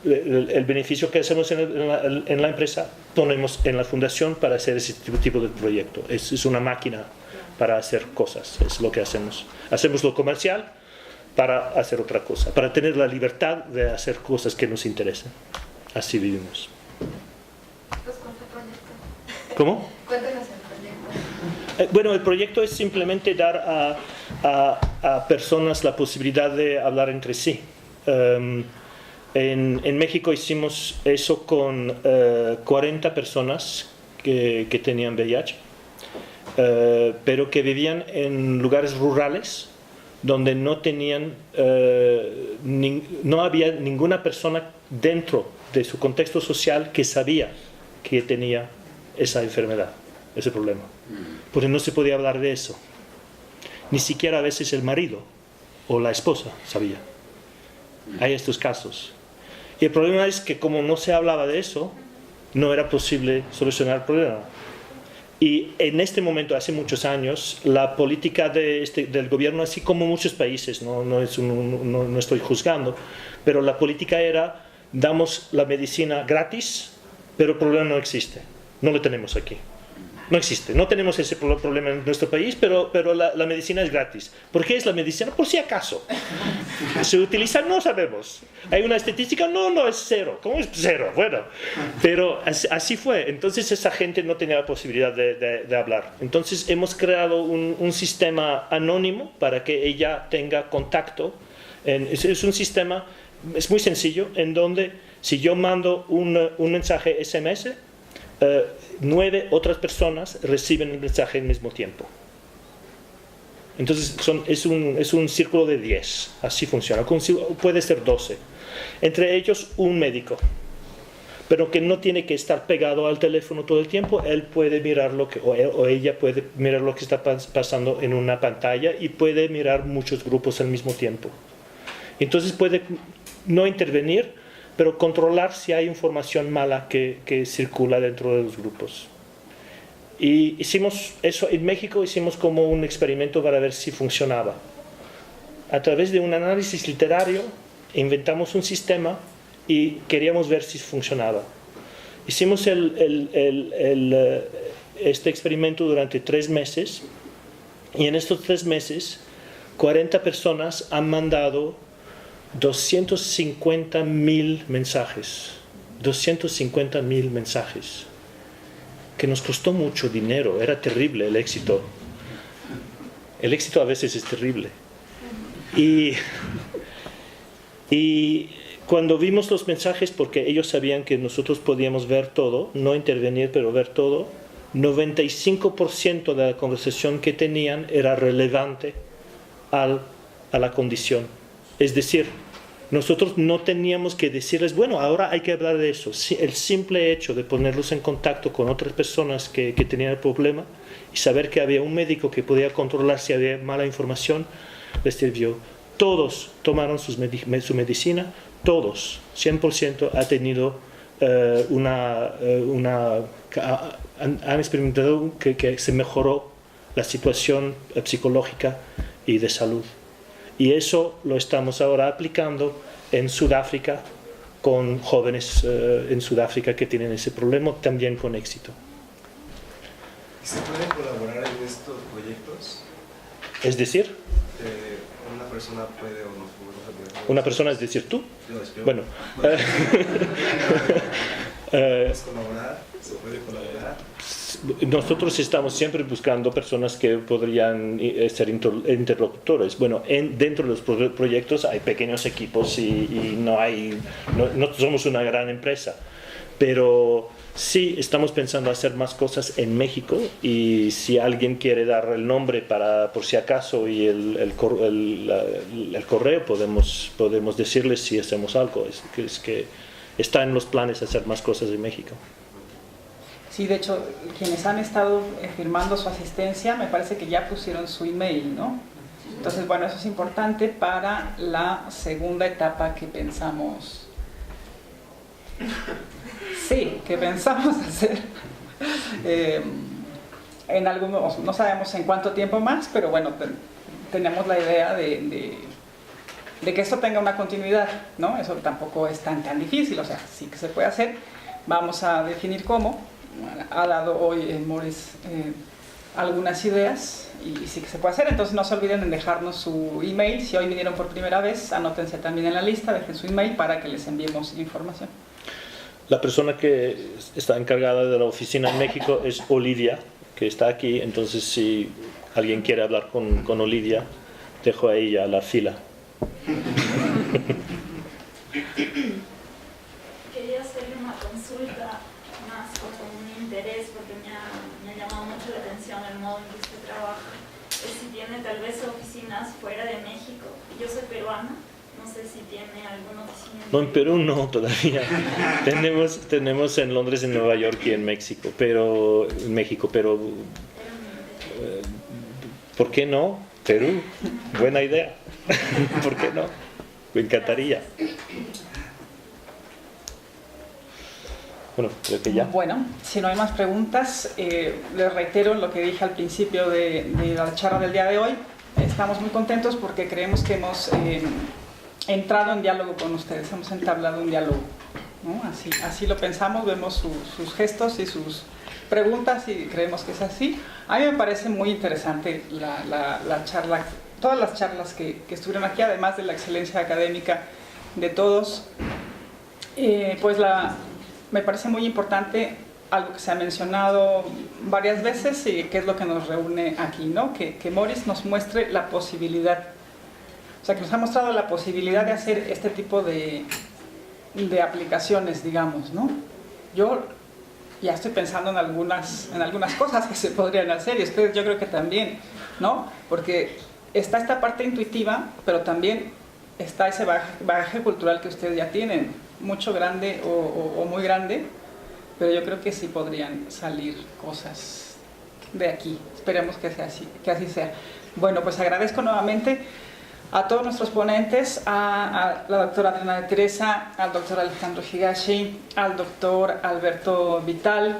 B: El beneficio que hacemos en la empresa ponemos en la fundación para hacer ese tipo de proyecto. Es una máquina para hacer cosas, es lo que hacemos. Hacemos lo comercial para hacer otra cosa, para tener la libertad de hacer cosas que nos interesan. Así vivimos.
J: Pues, ¿cuál fue el proyecto?
B: ¿Cómo?
J: Cuéntanos el proyecto.
B: Bueno, el proyecto es simplemente dar a personas la posibilidad de hablar entre sí. En México hicimos eso con 40 personas que tenían VIH, pero que vivían en lugares rurales donde no tenían, no había ninguna persona dentro de su contexto social que sabía que tenía esa enfermedad, ese problema. Porque no se podía hablar de eso. Ni siquiera a veces el marido o la esposa sabía. Hay estos casos. Y el problema es que como no se hablaba de eso, no era posible solucionar el problema. Y en este momento, hace muchos años, la política del gobierno, así como muchos países, no estoy juzgando, pero la política era, damos la medicina gratis, pero el problema no existe, no lo tenemos aquí. No existe, no tenemos ese problema en nuestro país, pero la medicina es gratis. ¿Por qué es la medicina? Por si acaso. ¿Se utiliza? No sabemos. ¿Hay una estadística? No, es cero. ¿Cómo es cero? Bueno, pero así fue. Entonces esa gente no tenía la posibilidad de hablar. Entonces hemos creado un sistema anónimo para que ella tenga contacto. Es un sistema, es muy sencillo, en donde si yo mando un mensaje SMS, 9 otras personas reciben el mensaje al mismo tiempo. Entonces es un círculo de 10, así funciona. Puede ser 12. Entre ellos un médico, pero que no tiene que estar pegado al teléfono todo el tiempo. Él puede mirar o ella puede mirar lo que está pasando en una pantalla y puede mirar muchos grupos al mismo tiempo. Entonces puede no intervenir, pero controlar si hay información mala que circula dentro de los grupos. Y hicimos eso en México, hicimos como un experimento para ver si funcionaba. A través de un análisis literario inventamos un sistema y queríamos ver si funcionaba. Hicimos este experimento durante 3 meses y en estos 3 meses 40 personas han mandado 250.000 mensajes, 250.000 mensajes, que nos costó mucho dinero. Era terrible el éxito. El éxito a veces es terrible. Y cuando vimos los mensajes, porque ellos sabían que nosotros podíamos ver todo, no intervenir, pero ver todo, 95% de la conversación que tenían era relevante a la condición. Es decir, nosotros no teníamos que decirles, bueno, ahora hay que hablar de eso. El simple hecho de ponerlos en contacto con otras personas que tenían el problema y saber que había un médico que podía controlar si había mala información, les sirvió. Todos tomaron su medicina, todos, 100% ha tenido han experimentado que se mejoró la situación psicológica y de salud. Y eso lo estamos ahora aplicando en Sudáfrica con jóvenes en Sudáfrica que tienen ese problema, también con éxito.
K: ¿Se puede colaborar en estos proyectos?
B: Es decir,
K: una persona puede o no puede.
B: Una persona, es decir, tú.
K: Yo.
B: Bueno.
K: ¿Puedes colaborar? ¿Se puede colaborar?
B: Nosotros estamos siempre buscando personas que podrían ser interlocutores. Bueno, dentro de los proyectos hay pequeños equipos y no somos una gran empresa, pero sí estamos pensando hacer más cosas en México, y si alguien quiere dar el nombre por si acaso y el correo, podemos decirles si hacemos algo. Es que está en los planes hacer más cosas en México.
A: Sí, de hecho, quienes han estado firmando su asistencia, me parece que ya pusieron su email, ¿no? Entonces, bueno, eso es importante para la segunda etapa que pensamos. Sí, que pensamos hacer. En algunos, no sabemos en cuánto tiempo más, pero bueno, tenemos la idea de que esto tenga una continuidad, ¿no? Eso tampoco es tan difícil, o sea, sí que se puede hacer. Vamos a definir cómo. Ha dado hoy Morris algunas ideas y sí que se puede hacer. Entonces no se olviden en dejarnos su email. Si hoy vinieron por primera vez, anótense también en la lista, dejen su email para que les enviemos información.
B: La persona que está encargada de la oficina en México es Olivia, que está aquí. Entonces, si alguien quiere hablar con Olivia, dejo a ella la fila.
L: Quería hacerle una consulta más como un interés, porque me ha llamado mucho la atención el modo en que usted trabaja. Es si tiene tal vez oficinas fuera de México. Yo soy peruana, no sé si tiene alguna oficina.
B: No, en Perú no, todavía. tenemos en Londres, en Nueva York y en México, pero ¿por qué no? Perú, buena idea. ¿Por qué no? Me encantaría. Bueno, creo que ya.
A: Bueno, si no hay más preguntas, les reitero lo que dije al principio de la charla del día de hoy. Estamos muy contentos porque creemos que hemos entrado en diálogo con ustedes, hemos entablado un diálogo, ¿no? Así lo pensamos, vemos sus gestos y sus preguntas y creemos que es así. A mí me parece muy interesante la charla, todas las charlas que estuvieron aquí, además de la excelencia académica de todos. Me parece muy importante algo que se ha mencionado varias veces y que es lo que nos reúne aquí, ¿no? Que Morris nos muestre la posibilidad, o sea, que nos ha mostrado la posibilidad de hacer este tipo de aplicaciones, digamos, ¿no? Yo ya estoy pensando en algunas cosas que se podrían hacer y ustedes yo creo que también, ¿no? Porque está esta parte intuitiva, pero también está ese bagaje cultural que ustedes ya tienen, mucho grande o muy grande, pero yo creo que sí podrían salir cosas de aquí. Esperemos que así sea. Bueno, pues agradezco nuevamente a todos nuestros ponentes, a la doctora Adriana de Teresa, al doctor Alejandro Higashi, al doctor Alberto Vital,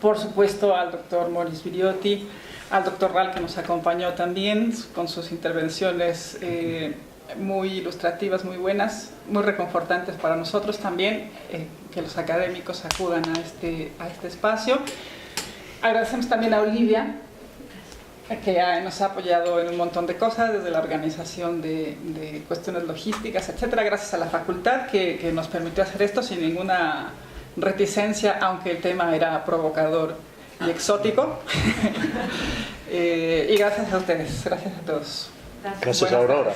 A: por supuesto al doctor Morris Viriotti, al doctor Ral, que nos acompañó también con sus intervenciones muy ilustrativas, muy buenas, muy reconfortantes para nosotros también, que los académicos acudan a este espacio. Agradecemos también a Olivia, que nos ha apoyado en un montón de cosas, desde la organización de cuestiones logísticas, etcétera. Gracias a la facultad que nos permitió hacer esto sin ninguna reticencia, aunque el tema era provocador y exótico. Y gracias a ustedes, gracias a todos.
B: Gracias, Aurora.